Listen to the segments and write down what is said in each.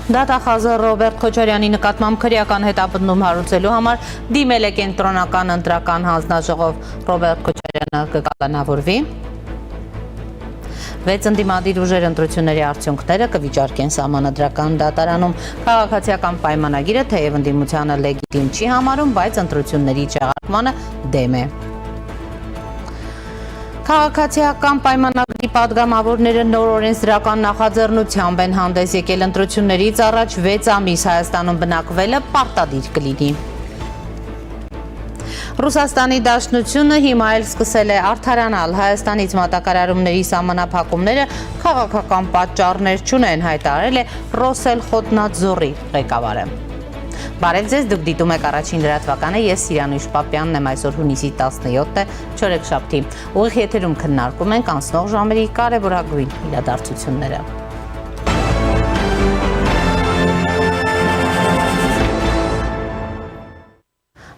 Դատախազը Ռոբերտ Քոչարյանի նկատմամբ քրեական հետապնդում հարուցելու համար դիմել է կենտրոնական ընտրական հանձնաժողով։ Ռոբերտ Քոչարյանը կկալանավորվի։ 6 ընդդիմադիր ուժեր ընտրությունների արդյունքները կվիճարկեն Սահմանադրական դատարանում։ Քաղաքացիական պայմանագիրը թեև ընդդիմությանը լեգիտիմ չի համարում, բայց ընտրությունների չեղարկմանը դեմ է։ Քաղաքացիական պայմանագրի պատգամավորները նոր օրենսդրական նախաձեռնությամբ են հանդես եկել ընտրություններից առաջ 6 ամիս Հայաստանում բնակվելը պարտադիր կլինի։ Ռուսաստանի Դաշնությունը հիմա էլ սկսել է արդարանալ Հայաստանից մատակարարումների սահմանափակումները քաղաքական պատճառներ չունեն, հայտարարել է Ռոսել Խոտնաձորի ղեկավարը։ Բարև ձեզ, դուք դիտում եք առաջին լրատվականը, ես Սիրանուշ Պապյանն եմ, այսօր հունիսի 17-ը, չորեքշաբթի։ Ուղիղ եթերում քննարկում ենք անցնող ժամերի կարևորագույն իրադարձությունները։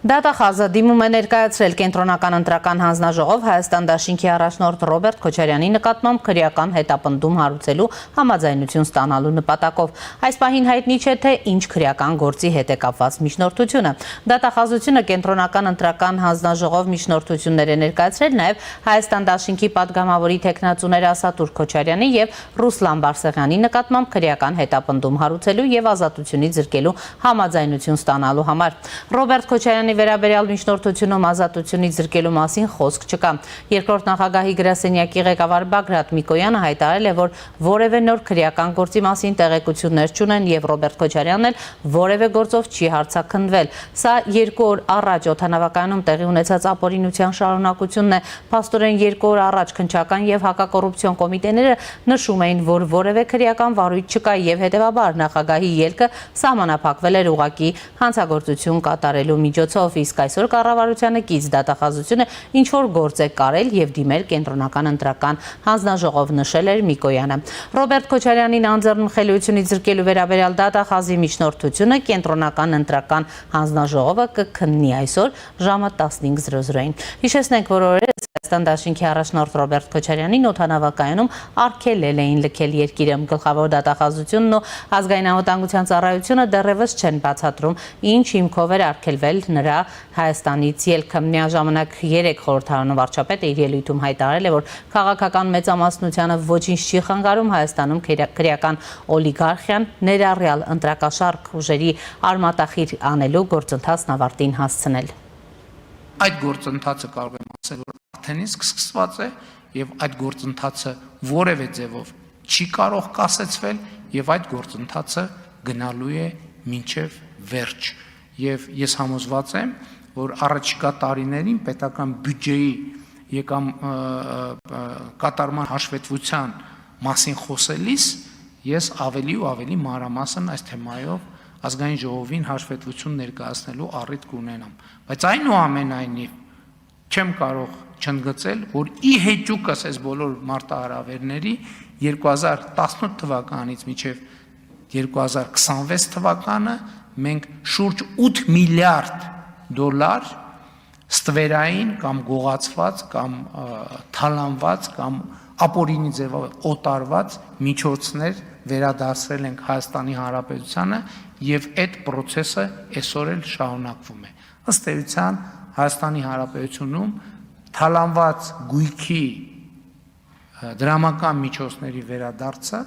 Դատախազը դիմում է ներկայացրել կենտրոնական ընտրական հանձնաժողով Հայաստան դաշինքի առաջնորդ Ռոբերտ Քոչարյանի նկատմամբ քրեական հետապնդում հարուցելու համաձայնություն ստանալու նպատակով։ Այս պահին հայտնի չէ, թե ինչ քրեական գործի հետ է կապված միջնորդությունը։ Դատախազությունը կենտրոնական ընտրական հանձնաժողով միջնորդություններ է ներկայացրել նաև Հայաստան դաշինքի падգամավորի թեկնածուներ Ասատուր Քոչարյանի եւ Ռուսլան Բարսեղյանի նկատմամբ քրեական հետապնդում հարուցելու եւ ազատությունից զրկելու համաձայնություն ստանալու համար։ Ռոբերտ Քոչարյանի վերաբերյալ միջնորդությունում ազատությունից զրկելու մասին խոսք չկա։ Երկրորդ նախագահի գրասենյակի ղեկավար Բագրատ Միկոյանը հայտարարել է, որ որևէ նոր քրեական գործի մասին տեղեկություններ չունեն եւ Ռոբերտ Քոչարյանն էլ որևէ գործով չի հարցաքննվել։ Սա 2 օր առաջ օդանավակայանում տեղի ունեցած ապօրինության շարունակությունն է։ Փաստորեն 2 օր առաջ քննչական եւ հակակոռուպցիոն կոմիտեները նշում էին, որ որևէ քրեական վարույթ չկա եւ հետեւաբար նախագահի ելքը սահմանափակվել էր ուղղակի հանցագործություն կատարելու միջոցով, իսկ այսօր կառավարությանը կից դատախազությունը ինչ որ գործ է կարել եւ դիմել կենտրոնական ընտրական հանձնաժողով, նշել էր Միկոյանը։ Ռոբերտ Քոչարյանին անձեռնխելիությունից զրկելու վերաբերյալ դատախազի միջնորդությունը կենտրոնական ընտրական հանձնաժողովը կքննի այսօր ժամը 15:00-ին։ Հիշեցնենք, որ օրերս Հայաստան դաշինքի առաջնորդ Ռոբերտ Քոչարյանին օդանավակայանում արգելել էին լքել երկիրը։ Գլխավոր դատախազությունն ու ազգային անվտանգության ծառայությունը դեռևս չեն բացատրում, ինչ հիմքով էր արգելվել նրա Հայաստանից ելքը։ Միաժամանակ 3 խորհրդարանու վարչապետը իր ելույթում հայտարարել է, որ քաղաքական մեծամասնությանը ոչինչ չի խանգարում Հայաստանում քրեական օլիգարխիան ներառյալ ընտրակաշառք ուժերի արմատախիլ անելու գործընթացն ավարտին հասցնել։ Այդ գործընթացը կարող եմ ասել, որ արդեն իսկ սկսված է եւ այդ գործընթացը որևէ ձևով չի կարող կասեցվել եւ այդ գործընթացը գնալու է մինչեւ վերջ։ Եվ ես համոզված եմ, որ առաջիկա տարիներին պետական բյուջեի եկամ կատարման հաշվետվության մասին խոսելիս ես ավելի ու ավելի մանրամասն այս թեմայով ազգային ժողովին հաշվետվություն ներկայացնելու առիթ կունենամ, բայց այնուամենայնիվ չեմ կարող չընդգծել, որ ի հեճուկս այս բոլոր մարտահրավերների 2018 թվականից մինչև 2026 թվականը մենք շուրջ 8 միլիարդ դոլար ստվերային կամ գողացված կամ թալանված կամ ապօրինի ձևով օտարված միջոցներ վերադարձրել ենք Հայաստանի Հանրապետությանը եւ այդ process-ը այսօր էլ շարունակվում է։ Ըստ էության Հայաստանի Հանրապետությունում թալանված գույքի դրամական միջոցների վերադարձը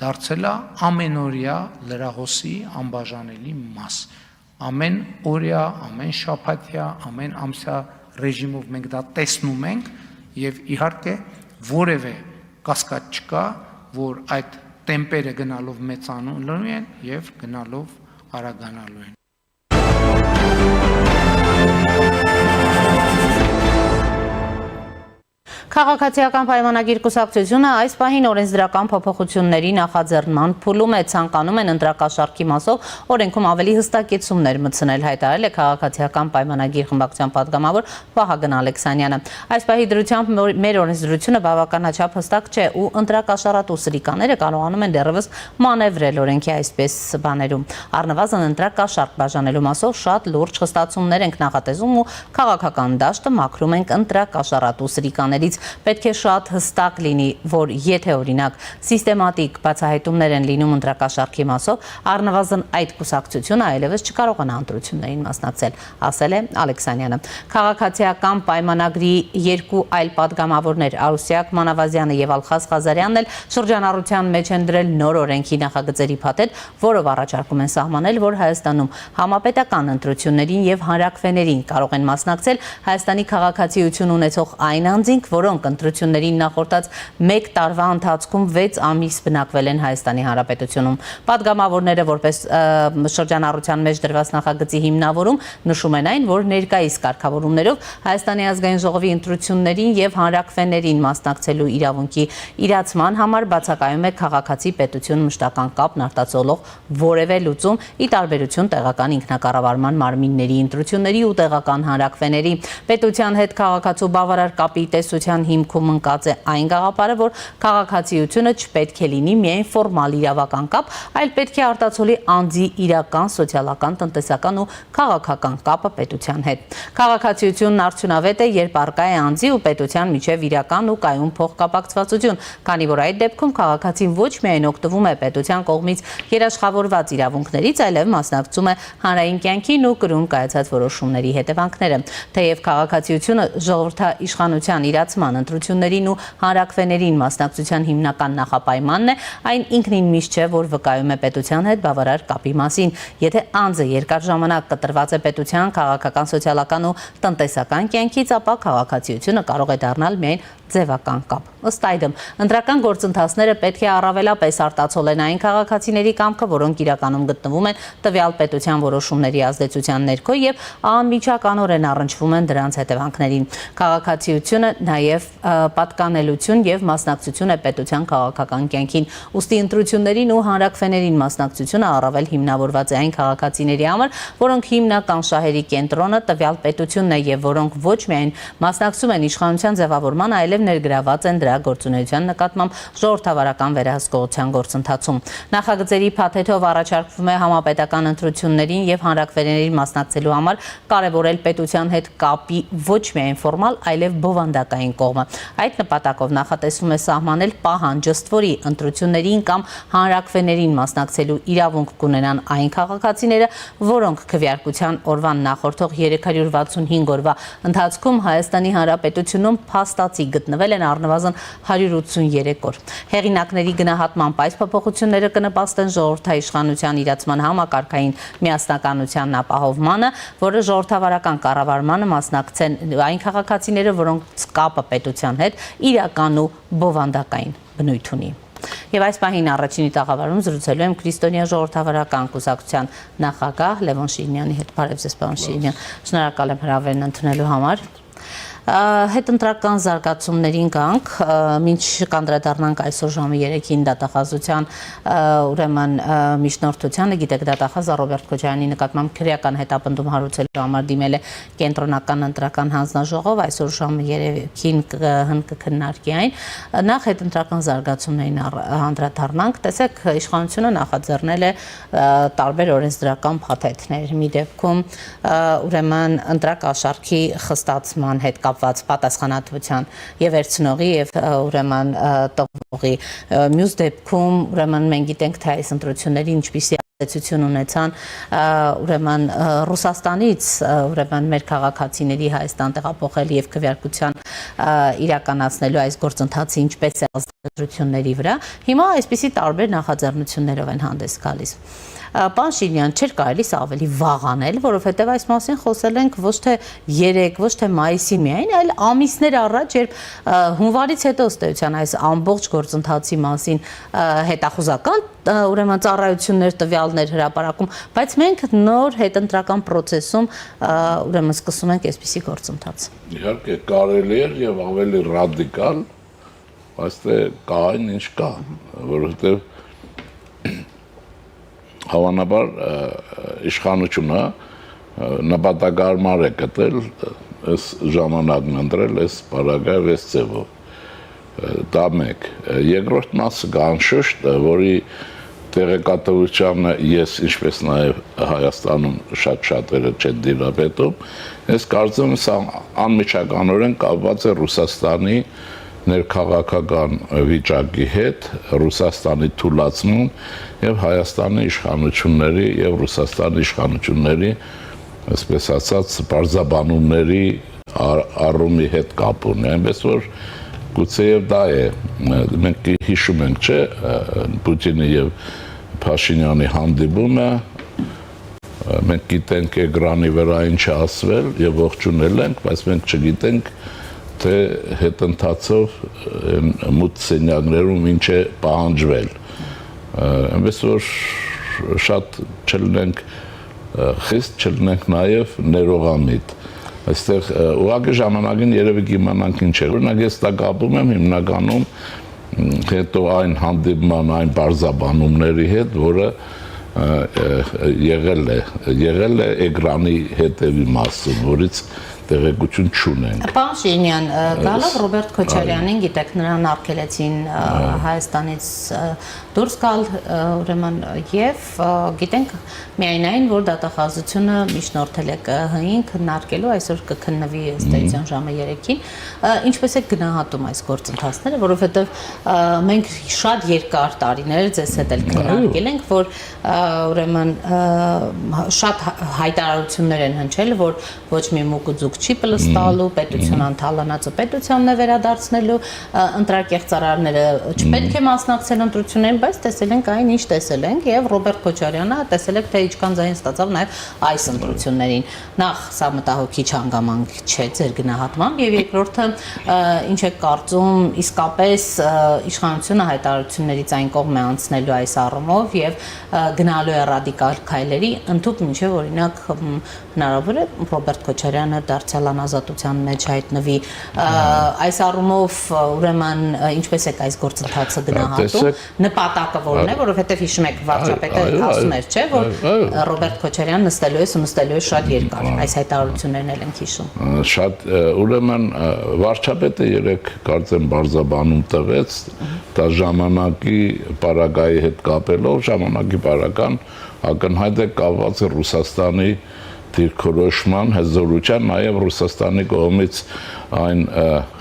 դարձել է ամենօրյա լրահոսի անբաժանելի մաս։ Ամեն օրյա, ամեն շաբաթյա, ամեն ամսյա ռեժիմով մենք դա տեսնում ենք եւ իհարկե որևէ կասկած չկա, որ այդ տեմպերը գնալով մեծանալու են եւ գնալով արագանալու են։ Քաղաքացիական պայմանագիր կուսակցությունը այս պահին օրենսդրական փոփոխությունների նախաձեռնման փուլում է, ցանկանում են ընտրակաշառքի մասով օրենքում ավելի հստակեցումներ մտցնել, հայտարարել է քաղաքացիական պայմանագիր խմբակցության падգամավոր Վահագն Ալեքսանյանը։ Այս պահի դրությամբ մեր օրենսդրությունը բավականաչափ հստակ չէ ու ընտրակաշառատու սրիկաները կարողանում են դեռևս մանևրել օրենքի այսպես բաներում։ Առնվազն ընտրակաշառք բաժանելու մասով շատ լուրջ խստացումներ ենք նախատեսում ու քաղաքական դաշտը մաքրում ենք ընտրակաշառատու սրիկաներից։ պետք է շատ հստակ լինի, որ եթե օրինակ սիստեմատիկ բացահայտումներ են լինում ընտրակաշառքի մասով, առնվազն այդ կուսակցությունը այլևս չկարողանա ընտրություններին մասնակցել, ասել է Ալեքսանյանը։ Քաղաքացիական պայմանագրի երկու այլ պատգամավորներ Արուսյակ Մանավազյանը եւ Ալխազ Ղազարյանն էլ շրջանառության մեջ են դրել նոր օրենքի նախագծերի փաթեթ, որով առաջարկում են սահմանել, որ Հայաստանում համապետական ընտրություններին եւ հանրաքվեներին կարող են մասնակցել Հայաստանի քաղաքացիություն ունեցող այն անձինք, որոնք ընտրություններին նախորդած 1 տարվա ընթացքում 6 ամիս բնակվել են Հայաստանի Հանրապետությունում։ Պատգամավորները որպես շրջանառության մեջ դրված նախագծի հիմնավորում նշում են այն, որ ներկայիս կարգավորումներով Հայաստանի ազգային ժողովի ընտրություններին եւ հանրաքվեներին մասնակցելու իրավունքի իրացման համար բացակայում է քաղաքացի պետություն մշտական կապն արտացոլող որևէ լուծում, ի տարբերություն տեղական ինքնակառավարման մարմինների ընտրությունների ու տեղական հանրաքվեների։ Պետության հետ քաղաքացու բավարար կապի տեսության հիմքում ընկած է այն գաղափարը, որ քաղաքացիությունը չպետք է լինի միայն ֆորմալ իրավական կապ, այլ պետք է արտացոլի անձի իրական, սոցիալական, տնտեսական ու քաղաքական կապը պետության հետ։ Քաղաքացիությունն արդյունավետ է, երբ առկա է անձի ու պետության միջև իրական ու կայուն փոխկապակցվածություն, քանի որ այդ դեպքում քաղաքացին ոչ միայն օգտվում է պետության կողմից երաշխավորված իրավունքներից, այլև մասնակցում է հանրային կյանքին ու կրում կայացած որոշումների հետևանքները։ Թեև քաղաքացիությունը ժողովրդաիշխանության իրացման, ընտրություններին ու հանրաքվեներին մասնակցության հիմնական նախապայմանն է, այն ինքնին միշտ չէ, որ վկայում է պետության հետ բավարար կապի մասին։ Եթե անձը երկար ժամանակ կտրված է պետության, քաղաքական, սոցիալական ու տնտեսական կյանքից, ապա քաղաքացիությունը կարող է դառնալ միայն ձևական կապ։ Ըստ այդմ, ընտրական գործընթացները պետք է առավելապես արտացոլեն այն քաղաքացիների կամքը, որոնք իրականում գտնվում են տվյալ պետության որոշումների ազդեցության ներքո եւ անմիջականորեն առնչվում են դրանց հետևանքներին։ Քաղաքացիությունը նաեւ պատկանելություն եւ մասնակցություն է պետության քաղաքական կյանքին։ Ուստի ընտրություններին ու հանրաքվեներին մասնակցությունը առավել հիմնավորված է այն քաղաքացիների համար, որոնք հիմնական շահերի կենտրոնը տվյալ պետությունն է եւ որոնք ոչ միայն մասնակցում են իշխանության ձևավորման, այլև ներգրաված են դրա գործունեության նկատմամբ ժողովրդավարական վերահսկողության գործընթացում։ Նախագծերի փաթեթով առաջարկվում է համապետական ընտրություններին եւ հանրաքվեներին մասնակցելու համար կարևորել պետության հետ կապի ոչ միայն ֆորմալ, այլև բովանդակային կողմը։ Այդ նպատակով նախատեսվում է սահմանել պահանջ, ըստ որի ընտրություններին կամ հանրաքվեներին մասնակցելու իրավունք կունենան այն քաղաքացիները, որոնք քվեարկության օրվան նախորդող 365 օրվա ընթացքում Հայաստանի Հանրապետությունում փաստացի գտնվել են առնվազն 183 օր։ Հեղինակների գնահատմամբ այս փոփոխությունները կնպաստեն ժողովրդաիշխանության իրացման համակարգային միասնականությանն ապահովմանը, որը ժողովրդավարական կառավարմանը մասնակցեն այն քաղաքացիները, որոնց կապը պետության հետ իրական ու բովանդակային բնույթ ունի։ Եվ այս պահին առաջինի տաղավարում զրուցելու եմ Քրիստոնյա ժողովրդավարական կուսակցության նախագահ Լևոն Շիրինյանի հետ։ Բարև ձեզ, պարոն Շիրինյան։ Շնորհակալ եմ հրավերն ընդունելու համար։ Հետընտրական զարգացումներին գանք, մինչ կանդրադառնանք այսօր ժամը 3-ին դատախազության ուրեմն միջնորդությանը, գիտեք, դատախազը Ռոբերտ Քոչարյանի նկատմամբ քրեական հետապնդում հարուցելու համար դիմել է կենտրոնական ընտրական հանձնաժողով, այսօր ժամը 3-ին կքննարկի այն։ Նախ հետընտրական զարգացումներին անդրադառնանք, տեսեք, իշխանությունը նախաձեռնել է տարբեր օրենսդրական փաթեթներ, մի դեպքում ուրեմն ընտրակաշառքի խստացման հետ կապված պատասխանատվության եւ վերցնողի եւ ուրեմն տվողի, մյուս դեպքում ուրեմն մենք գիտենք, թե այս ընտրությունների ինչպիսի ազդեցություն ունեցան ուրեմն Ռուսաստանից ուրեմն մեր քաղաքացիների Հայաստան տեղափոխել եւ քվեարկության իրականացնելու այս գործընթացը ինչպես է ազդեցությունների վրա։ Հիմա այսպիսի տարբեր նախաձեռնություններով են հանդես գալիս։ Պարոն Շիրինյան, չէր կարելի սա ավելի վաղանել, որովհետև այս մասին խոսել ենք ոչ թե 3, ոչ թե մայիսի միայն, այլ ամիսներ առաջ, երբ հունվարից հետո ըստ էության այս ամբողջ գործընթացի մասին հետախուզական ուրեմն ծառայություններ տվյալներ հրապարակում, բայց մենք նոր հետընտրական process-ում ուրեմն սկսում ենք այսպիսի գործընթաց։ Իհարկե կարելի է եւ ավելի ռադիկալ, բայց թե կա այն ինչ կա, որովհետեւ հավանաբար իշխանությունը նպատակարար է գտել այս ժամանակն ընտրել այս պարագայով այս ձևով դա մեկ երկրորդ մասը կա անշուշտ որի տեղեկատվությանը ես ինչպես նաև Հայաստանում շատ-շատերը չեն դիրապետում, ես կարծում եմ սա անմիջականորեն կապված է Ռուսաստանի ներքաղաքական վիճակի հետ, Ռուսաստանի թուլացման եւ Հայաստանի իշխանությունների եւ Ռուսաստանի իշխանությունների, այսպես ասած, բարձաբանումների առումի հետ կապ ունի, այնպես որ գուցեև դա է, մենք հիշում ենք, չէ, Պուտինի եւ Փաշինյանի հանդիպումը, մենք գիտենք էկրանի վրա ինչ է ասվել եւ ողջունել ենք, բայց մենք չգիտենք, թե հետընթացով մութ սենյակներում ինչ է պահանջվել, այնպես որ շատ չլինենք խիստ, չլինենք նաեւ ներողամիտ. Այստեղ ուղղակի ժամանակին երևի կիմանանք ինչ է, օրինակ ես դա կապում եմ հիմնականում հետո այն հանդիպման, այն բարձաբանումների հետ, որը եղել է էկրանի հետևի մասում, որից տեղեկություն չունենք։ Պարոն Շիրինյան, գալով Ռոբերտ Քոչարյանին, գիտեք, նրան արգելեցին Հայաստանից դուրս գալ, ուրեմն եւ գիտենք միայնային, որ դատախազությունը միջնորդել է ԿՀ-ին քննարկելու, այսօր կքննվի ըստ էության ժամը 3-ին, ինչպես է գնահատում այս գործընթացները, որովհետեւ մենք շատ երկար տարիներ ձեզ հետ էլ քննարկել ենք, որ ուրեմն շատ հայտարարություններ են հնչել, որ ոչ մի մուկուձուկ չի պլստալու, պետություն անդալանացը պետությանն է վերադարձնելու, ընտրակեղծարարները չպետք է մասնակցել ընտրություններին, բայց տեսել ենք այն, ինչ տեսել ենք, եւ Ռոբերտ Քոչարյանը տեսել եք, թե ինչքան ձայն ստացավ նաեւ այս ընտրություններին։ Նախ սա մտահոգիչ հանգամանք չէ ձեր գնահատմամբ, եւ երկրորդը ինչ է կարծում, իսկապես իշխանությունը հայտարարություններից այն կողմ է անցնելու այս առումով եւ գնալու է ռադիկալ քայլերի, ընդհանուր մինչեւ օրինակ հնարավոր է Ռոբերտ Քոչարյանը դարձյալ անազատության մեջ հայտնվի, այս առումով ուրեմն ինչպես է այս գործընթացը գնահատում, նպատակը որն է, որովհետև հիշում եք վարչապետը ասում էր, չէ, որ Ռոբերտ Քոչարյանն նստելու է շատ երկար, այս հայտարարություններն էլ ենք հիշում։ Շատ, ուրեմն վարչապետը երեք կարծեմ բարձաբանում տվեց, դա ժամանակի պարագայի հետ կապելով, ժամանակի պարագան ակնհայտ է կապված է Ռուսաստանի դիրքորոշման հզորության, նաև Ռուսաստանի կողմից այն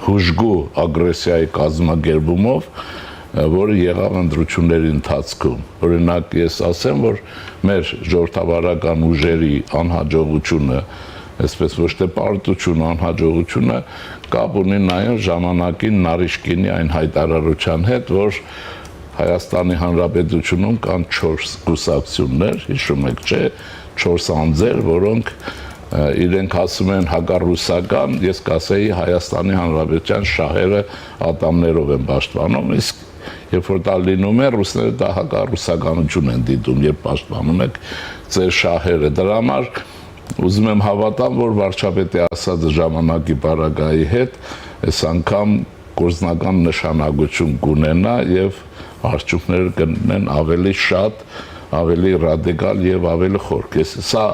հուժգու ագրեսիայի կազմակերպումով, որը եղավ ընտրությունների ընթացքում։ Օրինակ ես ասեմ, որ մեր ժողովրդավարական ուժերի անհաջողությունը, այսպես ոչ թե պարտությունը, անհաջողությունը կապ ունի նաև ժամանակին Նարիշկինի այն հայտարարության հետ, որ Հայաստանի Հանրապետությունում կան 4 կուսակցություններ, հիշում եք, չէ, 4 անձեր, որոնք իրենք ասում են հակառուսական, ես կասեի Հայաստանի Հանրապետության շահերը ատամներով են պաշտպանում, իսկ երբ որ դա լինում է, ռուսները դա հակառուսականություն են դիտում, երբ պաշտպանում եք ձեր շահերը։ Դրա համար ուզում եմ հավատամ, որ վարչապետի ասած ժամանակի պարագայի հետ այս անգամ գործնական նշանակություն կունենա եւ արդյունքները կլինեն ավելի շատ, ավելի ռադիկալ եւ ավելի խոր։ Սա,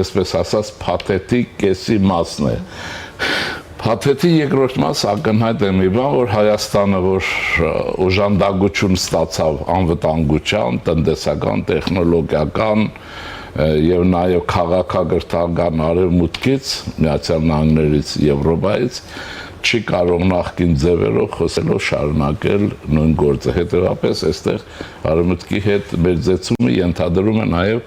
այսպես ասած, փաթեթիկ կեսի մասն է։ Փաթեթի երկրորդ մասը ակնհայտ է մի բան, որ Հայաստանը, որ օժանդակություն ստացավ անվտանգության, տնտեսական, տեխնոլոգիական եւ նաեւ քաղաքագրթական արևմուտքից, Միացյալ Նահանգներից, Եվրոպայից, չի կարող նախկին ձևերով խոսելով շարունակել նույն գործը։ Հետևաբար այստեղ արևմուտքի հետ մերձեցումը ենթադրում է նաև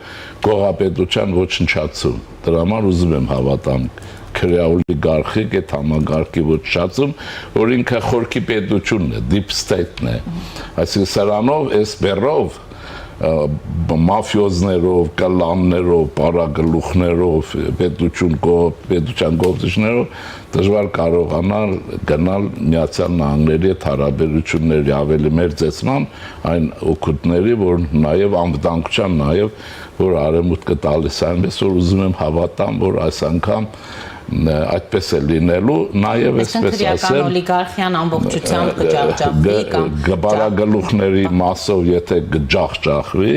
կողապետության ոչնչացում։ Դրա համար ուզում եմ հավատամ քրեաօլիգարխիկ այդ համագարկի ոչնչացում, որ ինքը խորքի պետությունն է, deep state-ն է։ Այսինքն սրանով, այս բեռով մաֆիոզներով, կլաններով, պարագլուխներով, պետության գործիչներով դժվար կարողանալ գնալ Միացյալ Նահանգների հետ հարաբերությունների ավելի մերձեցման այն օգուտների, որ նաև անվտանգության, նաև որ արևմուտքը տալիս է, այնպես որ ուզում եմ հավատամ, որ այս անգամ այդպես է լինելու, նաև այսպես ասեմ, օլիգարխիան ամբողջությամբ կջախջախվի կամ գբարագլուխների մասով եթե կջախջախվի,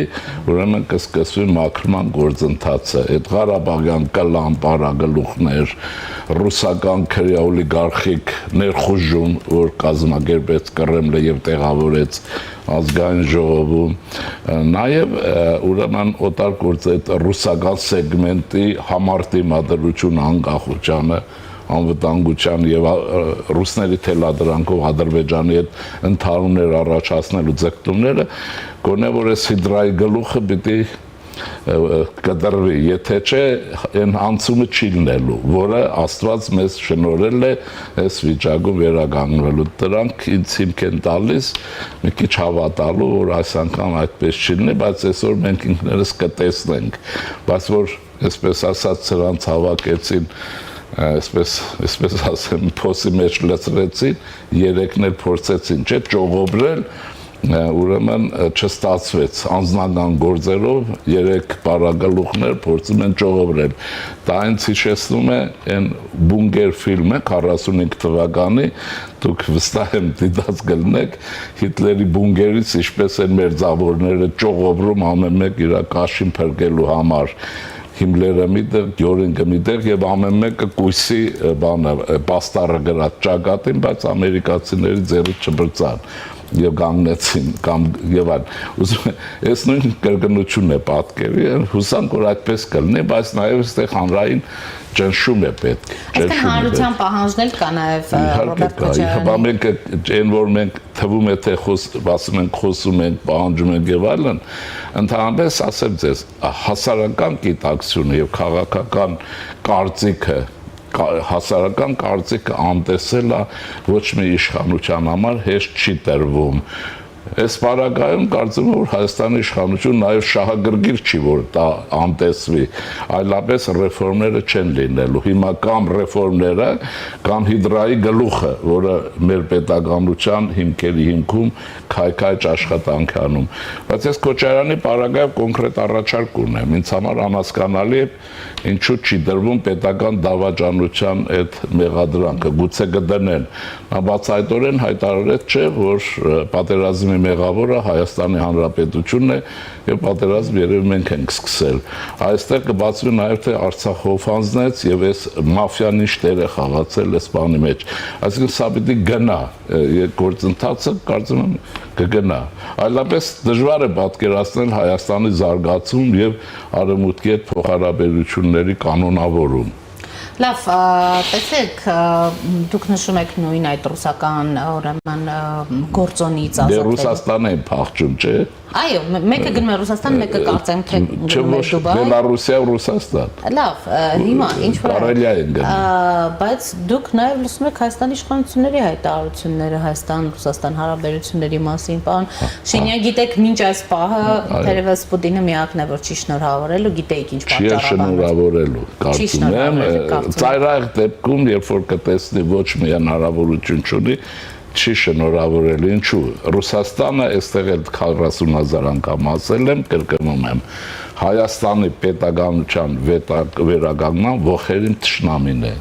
ուրեմն կսկսվի մաքրման գործընթացը։ Այդ Ղարաբաղյան կլան պարագլուխներ, ռուսական քրեաօլիգարխիկ ներխուժում, որ կազմակերպեց Կրեմլը եւ տեղավորեց ազգային ժողովում, նաև ուրեմն օտարգործի այդ ռուսական սեգմենտի համարտի մադրություն անկախությանը, անվտանգության եւ ռուսների թելադրանքով Ադրբեջանի հետ ընդհանուր առաջացնելու ձգտումները գոնե որ այս հիդրայի գլուխը պիտի կդրվի, եթե չէ այն անցումը չի լինելու, որը Աստված մեզ շնորհել է այս վիճակում վերականգնվելու։ Դրանք ինձ հիմք են տալիս մի քիչ հավատալու, որ այս անգամ այդպես չի լինի, բայց այսօր մենք ինքներս կտեսնենք, բայց որ այսպես ասած սրանց հավաքեցին այսպես ասեմ, փոսի մեջ լցրեցին, երեքն էլ փորձեցին, չէ, ճողոբրել, ուրեմն չստացվեց, անձնական գործերով երեք պարագլուխներ փորձում են ճողոբրել։ Դա ինձ հիշեցնում է այն Բունկեր ֆիլմը 45 թվականի, դուք վստահ եմ դիտած կլինեք Հիտլերի բունկերից ինչպես են մեր ձավորները ճողոբրում ամեն մեկ իր կաշին փրկելու համար։ Հիմլերը միտեղ, Գյորինգը միտեղ եւ ամեն մեկը կույսի բանը պաստառը գրած ճակատին, բայց ամերիկացիների ձեռը չբրծան եւ կանգնեցին կամ եւ այլ։ Ուզում եմ, այս նույն կրկնությունն է պատկերի, հուսանք որ այդպես կլինի, բայց նաեւ այստեղ հանրային ճնշում է պետք։ Այսինքն հանրության պահանջն էլ կա նաեւ Ռոբերտ Քոչարյանի։ Մենք այն որ մենք թվում է թե ասում ենք խոսում ենք, պահանջում ենք եւ այլն, ընդհանրապես ասեմ ձեզ, հասարակական գիտակցությունը եւ քաղաքական կարծիքը հասարակական կարծիքը անտեսելը ոչ մի իշխանության համար հեշտ չի տրվում։ Այս պարագայում կարծում եմ որ Հայաստանի իշխանությունը նաև շահագրգիռ չի որ դա անտեսվի, այլապես ռեֆորմները չեն լինելու։ Հիմա կամ ռեֆորմները, կամ հիդրայի գլուխը, որը մեր պետականության հիմքերի հիմքում քայքայճ աշխատանք անում։ Բայց ես Քոչարյանի պարագայում կոնկրետ առաջարկ ունեմ։ Ինձ համար անհասկանալի է ինչու չի դրվում պետական դավաճանության այդ մեղադրանքը, գուցե կդնեն։ Նա բացայտորեն հայտարարեց, չէ, որ պատերազմի մեղավորը Հայաստանի Հանրապետությունն է եւ պատերազմ երևի մենք ենք սկսել։ Այստեղ կբացվի նաեւ թե Արցախ հովանձնեց եւ այս մաֆիան ինչ դեր է խաղացել այս բանի մեջ։ Այսինքն սա պիտի գնա, գործընթացը կարծում եմ կգնա։ Այլապես դժվար է պատկերացնել Հայաստանի զարգացում եւ արևմուտքի հետ փոխհարաբերությունների կանոնավորում։ Լավ, տեսեք, դուք նշում եք նույն այդ ռուսական ուրեմն գործոնից ազատվելու։ Դե Ռուսաստանն է փախչում, չէ՞։ Այո, մեկը գնում է Ռուսաստան, մեկը կարծեմ թե գնում է Դուբայ։ Բելարուսիա ու Ռուսաստան։ Լավ, հիմա ինչ որ Կարելիա են գնում։ Բայց դուք նաև լսում եք Հայաստանի իշխանությունների հայտարարությունները Հայաստան-Ռուսաստան հարաբերությունների մասին, պարոն Շենյան, գիտեք, մինչ այս պահը թերևս Պուտինը միակն է, որ չի շնորհավորել ու գիտեիք ինչ պատճառաբանություն։ Չի շնորհավորելու, կարծում եմ, ծայրահեղ դեպքում, երբ որ կտեսնի ոչ մի հնարավորություն չունի, չի շնորհավորել, ինչու։ Ռուսաստանը այստեղ էլ 40,000 անգամ ասել եմ, կրկնում եմ, Հայաստանի պետականության վերականգնման ողերին թշնամին է։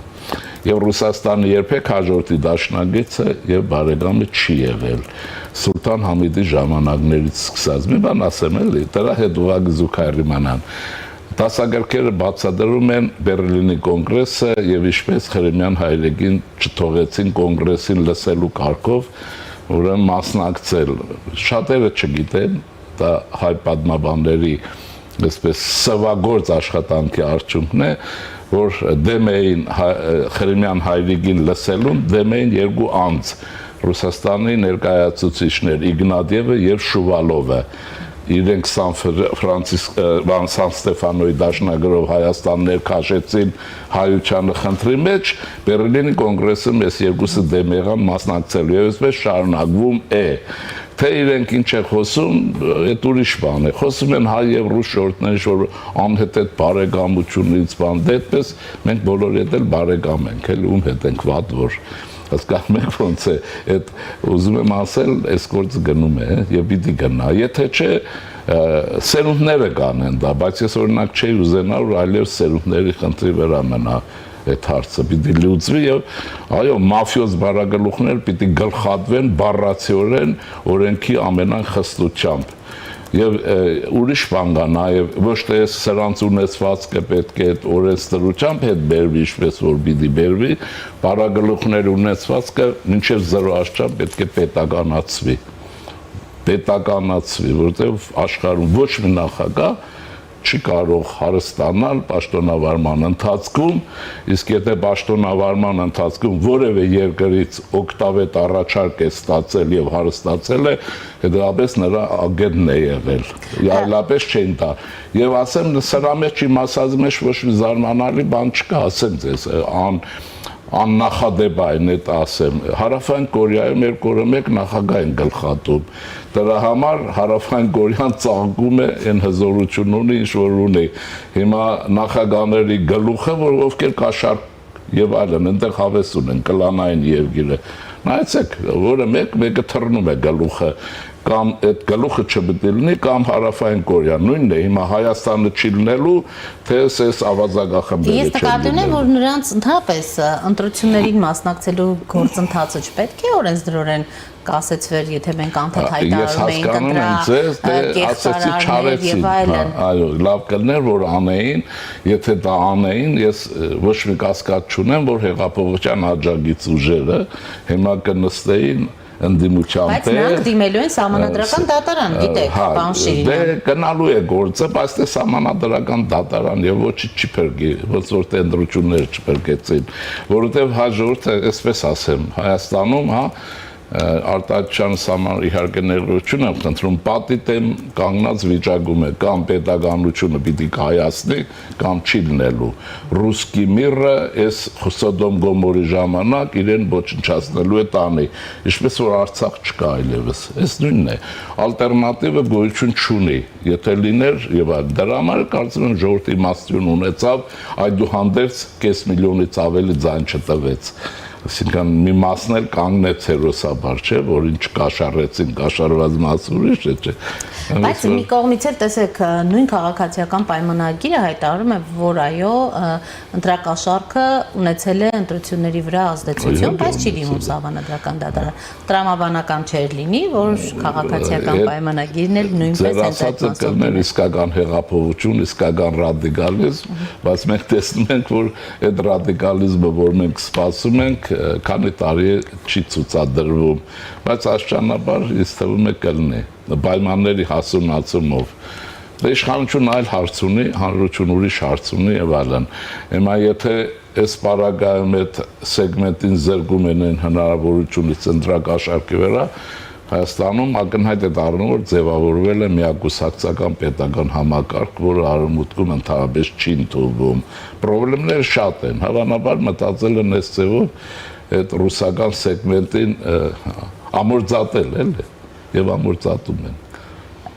Եվ Ռուսաստանը երբեք հաջորդի դաշնակիցը եւ բարեկամը չի եղել։ Սուլտան Համիդի ժամանակներից սկսած։ Մի բան ասեմ էլի, դրա հետ ուղղակի զուգահեռիմանան։ Դասագրքերը բացատրում են Բերլինի կոնգրեսը եւ ինչպես Խրեմյան հայրեգին չթողեցին կոնգրեսին լսելու կարգով, ուրեմն մասնակցել։ Շատերը չգիտեն, դա հայ պատմաբանների այսպես սվագործ աշխատանքի արդյունքն է, որ դեմ էին Խրեմյան հայրեգին լսելուն, դեմ էին երկու անձ, Ռուսաստանի ներկայացուցիչներ Իգնատիևը եւ Շուվալովը։ Իրենք Սան Ստեֆանոյի դաշնագրով Հայաստան ներքաշեցին հայությանը խնդրի մեջ, Բերլինի կոնգրեսը մեզ երկուսը դեմ եղան մասնակցելու եւ այսպես շարունակվում է։ Թե իրենք ինչ է խոսում, այդ ուրիշ բան է։ Խոսում են հայ եւ ռուս շորտների, որ անհետ բարեկամությունից բան, դեպս մենք բոլորի հետ էլ բարեկամ ենք, էլ ում հետ ենք վատ որ հասկանում եք ոնց է, այդ ուզում եմ ասել, այս գործը գնում է եւ պիտի գնա։ Եթե չէ, սերունդները կանեն դա, բայց ես օրինակ չէի ուզենա, որ այլևս սերունդների խնդրի վրա մնա այդ հարցը, պիտի լուծվի եւ այո, մաֆիոզ բարագլուխներ պիտի գլխատվեն բառացիորեն օրենքի ամենախստությամբ։ Եվ ուրիշ բան կա նաև ոչ թե սրանց ունեցվածքը պետք է այդ օրենսդրությամբ հետ բերվի, ինչպես որ պիտի բերվի, բարագլուխների ունեցվածքը մինչև 0 աստիճան պետք է պետականացվի։ պետականացվի, որովհետև աշխարհում ոչ մի նախագահ չի կարող հարստանալ պաշտոնավարման ընթացքում, իսկ եթե պաշտոնավարման ընթացքում որևէ երկրից օգտավետ առաջարկ է ստացել եւ հարստացել է, հետեւաբար նրա ագենտն է եղել։ Այլապես չեն տա։ Եվ ասեմ, սրա մեջ իմ ասած մեջ ոչ մի զարմանալի բան չկա, ասեմ ձեզ, աննախադեպ այն է ասեմ, Հարավային Կորեայում 2 նախագահ են գլխատում, դրա համար Հարավային Կորեան ծաղկում է այն հզորություն ունի, ինչ որ ունի, հիմա նախագահների գլուխը, որ ովքեր կաշառք եւ այլն, այնտեղ հավես ունեն, կլանային երկիրը, նայեցեք, որը մեկը թռնում է գլուխը, կամ այդ գլուխը չպետք է լինի, կամ Հարավային Կորեան, նույնն է, հիմա Հայաստանը չի լինելու, թե այս ավազագախմբերը Ես նկատի ունեմ, որ նրանց ընդհանրապես ընտրություններին մասնակցելու գործընթացը չպետք է օրենսդրորեն կասեցվեր, եթե մենք անդադ հայտարարում էինք եւ այլն։ Այո, լավ կլներ, որ անեին, եթե դա անեին, ես ոչ մի կասկած չունեմ, որ հեղափոխության աջակից ուժերը հիմա կնստեին ընդդիմության Բայց նրանք դիմելու են սահմանադրական դատարան, գիտեք, պարոն Շիրինյան։ Դե գնալու է գործը, բայց դե սահմանադրական դատարան եւ ոչինչ չի փրկի, ոնց որ տենդրություններ չփրկեցին, որովհետեւ հաջորդը, այսպես ասեմ, Հայաստանում, արտադրության համար իհարկե ներողություն եմ խնդրում, պատի դեմ կանգնած վիճակում է, կամ պետականությունը պիտի կայացնի, կամ չի լինելու։ Ռուսկի միրը այս Սոդոմ Գոմորի ժամանակ իրեն ոչնչացնելու է տանի, ինչպես որ Արցախ չկա այլևս։ Այս նույնն է։ Ալտերնատիվը գոյություն չունի։ Եթե լիներ եւ դրա համար կարծում եմ ժողովրդի իմաստություն ունեցավ, այդուհանդերձ 500 միլիոնից ավելի ձայն չտվեց։ Այսինքն մի մասն էլ կանգնեց հերոսաբար, չէ, որ ինչ կաշառեցին, կաշառված մասը ուրիշ է, չէ։ Բայց մի կողմից էլ տեսեք, նույն քաղաքացիական պայմանագիրը հայտարարում է, որ այո, ընտրակաշառքը ունեցել է ընտրությունների վրա ազդեցություն, բայց չի դիմում սահմանադրական դատարան։ Տրամաբանական չէր լինի, որ քաղաքացիական պայմանագիրն էլ նույնպես ընդդեմ է իսկական հեղափոխություն, իսկական ռադիկալիզմ, բայց մենք տեսնում ենք, որ այդ ռադիկալիզմը, որ մենք սպասում ենք, քանի տարի չի ցուցադրվում, բայց աշճանաբար ինձ թվում է կլինի պայմանների հասունացումով։ Դե իշխանությունը այլ հարց ունի, հանրությունը ուրիշ հարց ունի եւ այլն։ Հիմա եթե այս պարագայում այդ սեգմենտին զրկում են հնարավորությունից ընտրակաշառքի վրա, Հայաստանում ակնհայտ է դառնում, որ ձևավորվել է միակուսակցական պետական համակարգ, որը արևմուտքում ընդհանրապես չի ընդունվում։ Պրոբլեմները շատ են, հավանաբար մտածել են այս ձևով այդ ռուսական սեգմենտին ամորձատել էլի եւ ամորձատում են։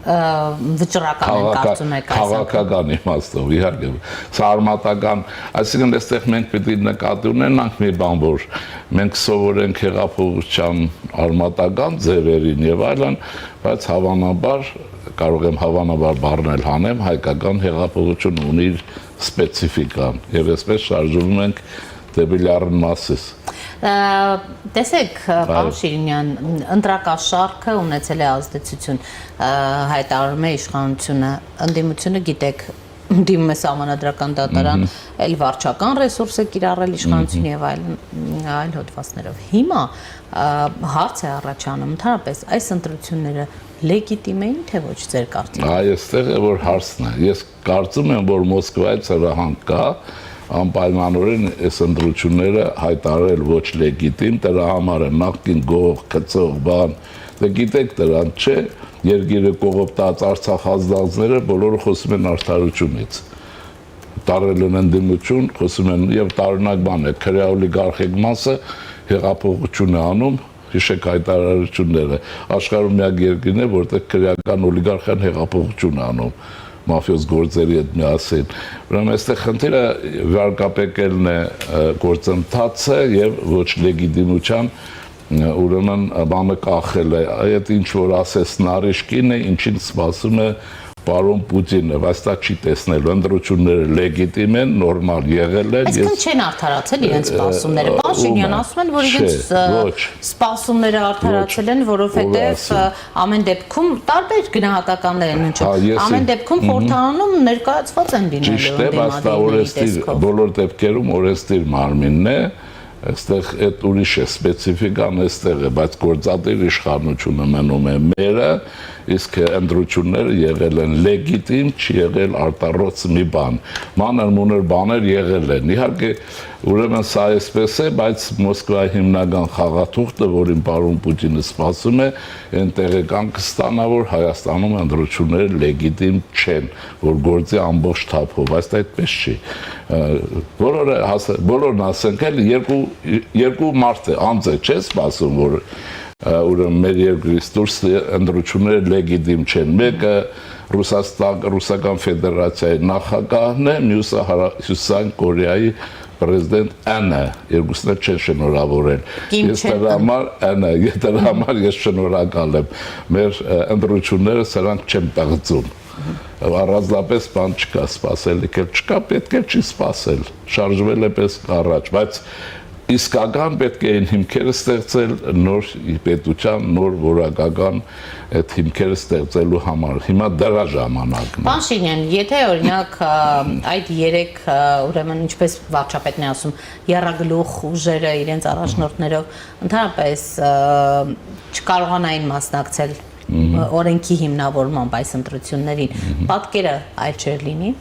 Վճռական են կարծում եք այս քաղաքական իմաստով իհարկե սարմատական, այսինքն այստեղ մենք պետք է նկատի ունենանք մի բան, որ մենք սովորենք հեղափոխության արմատական ձևերին եւ այլն, բայց հավանաբար կարող եմ հավանաբար բառնել հանեմ, հայկական հեղափոխությունը ունի իր սպეციფიკան եւ այսպես շարժվում ենք դեպի լեռն մասիս։ Տեսեք, պարոն Շիրինյան, ընտրակաշառքը ունեցել է ազդեցություն, հայտարարում է իշխանությունը, ընդդիմությունը գիտեք, դիմում է սահմանադրական դատարան, էլ վարչական ռեսուրս է կիրառել իշխանություն եւ այլ հոդվածներով։ Հիմա հարց է առաջանում, ընդհանրապես այս ընտրությունները լեգիտիմ էին, թե ոչ ձեր կարծիքով։ Այստեղ է որ հարցն է։ Ես կարծում եմ, որ Մոսկվայից հրահանգ կա անպայմանորեն այս ընտրությունները հայտարարել ոչ լեգիտիմ, դրա համար է նախկին գող, գծող բան, դե գիտեք դրան, չէ, երկիրը կողոպտած Արցախ ազդանցները բոլորը խոսում են արդարությունից։ Տարել են ընդդիմություն, խոսում են եւ տարօրինակ բան է, քրեա օլիգարխիկ մասը հեղափոխություն է անում, հիշեք հայտարարությունները, աշխարհում միակ երկիրն է, որտեղ քրեական օլիգարխիան հեղափոխություն է անում մաֆիոզ գործերի հետ միասին։ Ուրեմն այստեղ խնդիրը վարկապեկելն է գործընթացը եւ ոչ լեգիտիմության ուրեմն բանը կախել է։ Այդ ինչ որ ասես Նարիշկին է, ինչին սպասում է պարոն Պուտինը, բայց դա չի տեսնել, ընտրությունները լեգիտիմ են, նորմալ եղել են։ Այսինքն չեն արդարացել իրենց սպասումները։ Պարոն Շիրինյան ասում են, որ իրենց սպասումները արդարացել են, որովհետև ամեն դեպքում տարբեր գնահատականներ են հնչում։ Ամեն դեպքում խորհրդարանում ներկայացված են լինելու ընդդիմադիրների տեսքով։ Բոլոր դեպքերում օրենսդիր մարմինն է, այստեղ այդ ուրիշ է սպეციფიკան այստեղ է, բայց գործադիր իշխանությունը մնում է մերը, իսկ ընտրությունները եղել են լեգիտիմ, չի եղել արտառոց մի բան։ Մանր-մունր բաներ եղել են։ Իհարկե, ուրեմն սա այսպես է, բայց Մոսկվայի հիմնական խաղաթուղթը, որին պարոն Պուտինը սպասում է, այն տեղեկանք կստանա, որ Հայաստանում ընտրությունները լեգիտիմ չեն, որ գործի ամբողջ թափով, բայց դա այդպես չի։ Բոլորն ասենք էլ երկու մարդ է, անձ է, չէ՞ սպասում, որ ուրեմն մեր երկրից դուրս ընտրությունները լեգիտիմ չեն։ Մեկը Ռուսական Ֆեդերացիայի նախագահն է, մյուսը Հյուսիսային Կորեայի պրեզիդենտ N-ը, երկուսն էլ չեն շնորհավորել։ Ես դրա համար ես շնորհակալ եմ։ Մեր ընտրությունները սրանք չեն պղծում։ Առանձնապես բան չկա, սպասելիք էլ չկա, պետք է չի սպասել, շարժվել է պես առաջ, բայց իսկական պետք է այն հիմքերը ստեղծել նոր պետության, նոր որակական այդ հիմքերը ստեղծելու համար։ Հիմա դրա ժամանակն է։ Պարոն Շինյան, եթե օրինակ այդ 3 ուրեմն ինչպես վարչապետն է ասում, եռագլուխ ուժերը իրենց առաջնորդներով ընդհանրապես չկարողանային մասնակցել օրենքի հիմնավորմամբ այս ընտրություններին, պատկերը այլ չէր լինի։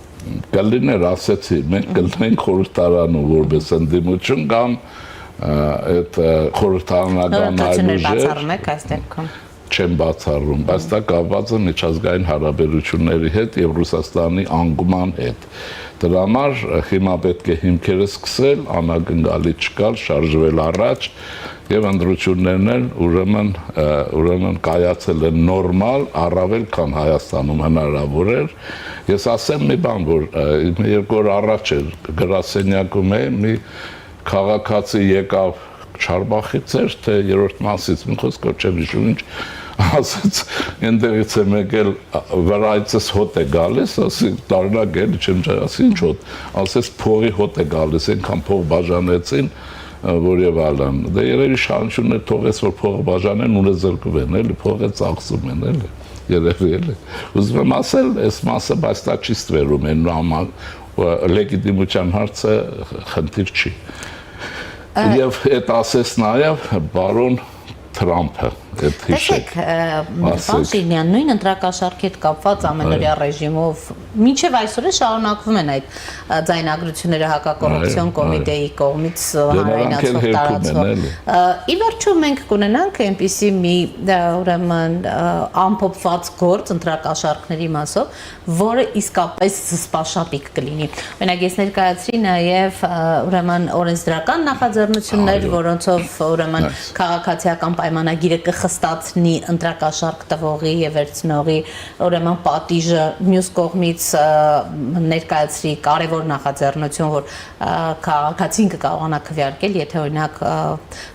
Կլիներ, ասեցի, մենք կլինենք խորհրդարանում որպես ընդդիմություն կամ այդ խորհրդարանական այլ ուժեր չեն բացառում, բայց դա կապված է միջազգային հարաբերությունների հետ եւ Ռուսաստանի անկման հետ։ Դրա համար հիմա պետք է հիմքերը սկսել, անակնկալի չկալ, շարժվել առաջ եւ ընտրություններն էլ ուրեմն կայացել են նորմալ, առավել քան Հայաստանում հնարավոր էր։ Ես ասեմ մի բան, որ 2 օր առաջ էր գրասենյակում է մի քաղաքացի եկավ Չարբախից էր, թե 3-րդ մասից, մի խոսքով չեմ հիշում ինչ, ասաց, այնտեղից եմ եկել, վրայցս հոտ է գալիս, ասի, տարնակ էլ չեմ ասի, ինչ հոտ, ասես փողի հոտ է գալիս, այնքան փող բաժանեցին, որ եւ այլն։ Դե երևի շահություններ թողեց, որ փողը բաժանեն, ունը զրկվեն, էլի, փողը ծախսում են, էլի, երևի էլի։ Ուզում եմ ասել, այս մասը, բայց դա չի ստվերում են, լեգիտիմության հարցը խնդիր չի։ Եվ այդ ասես նաև բարոն Թրամփը, այդ հիշեք։ Պարոն Շինյան, նույն ընտրակաշառքի հետ կապված ամենօրյա ռեժիմով մինչև այսօր շարունակվում են այդ ձայնագրությունները հակակոռուպցիոն կոմիտեի կողմից հանրայնացվող տարածվող։ Ի վերջո մենք կունենանք այնպիսի մի ուրեմն ամփոփված գործ ընտրակաշառքների մասով, որը իսկապես սպաշապիկ կլինի։ Օրինակ ես ներկայացրի նաև ուրեմն օրենսդրական նախաձեռնություններ, որոնցով ուրեմն քաղաքացիական պայմանագիրը կխստացնի ընտրակաշառք տվողի եւ վերցնողի ուրեմն պատիժը, մյուս կողմից ներկայացրի կարևոր նախաձեռնություն, որ քաղաքացին կկարողանա քվեարկել, եթե օրինակ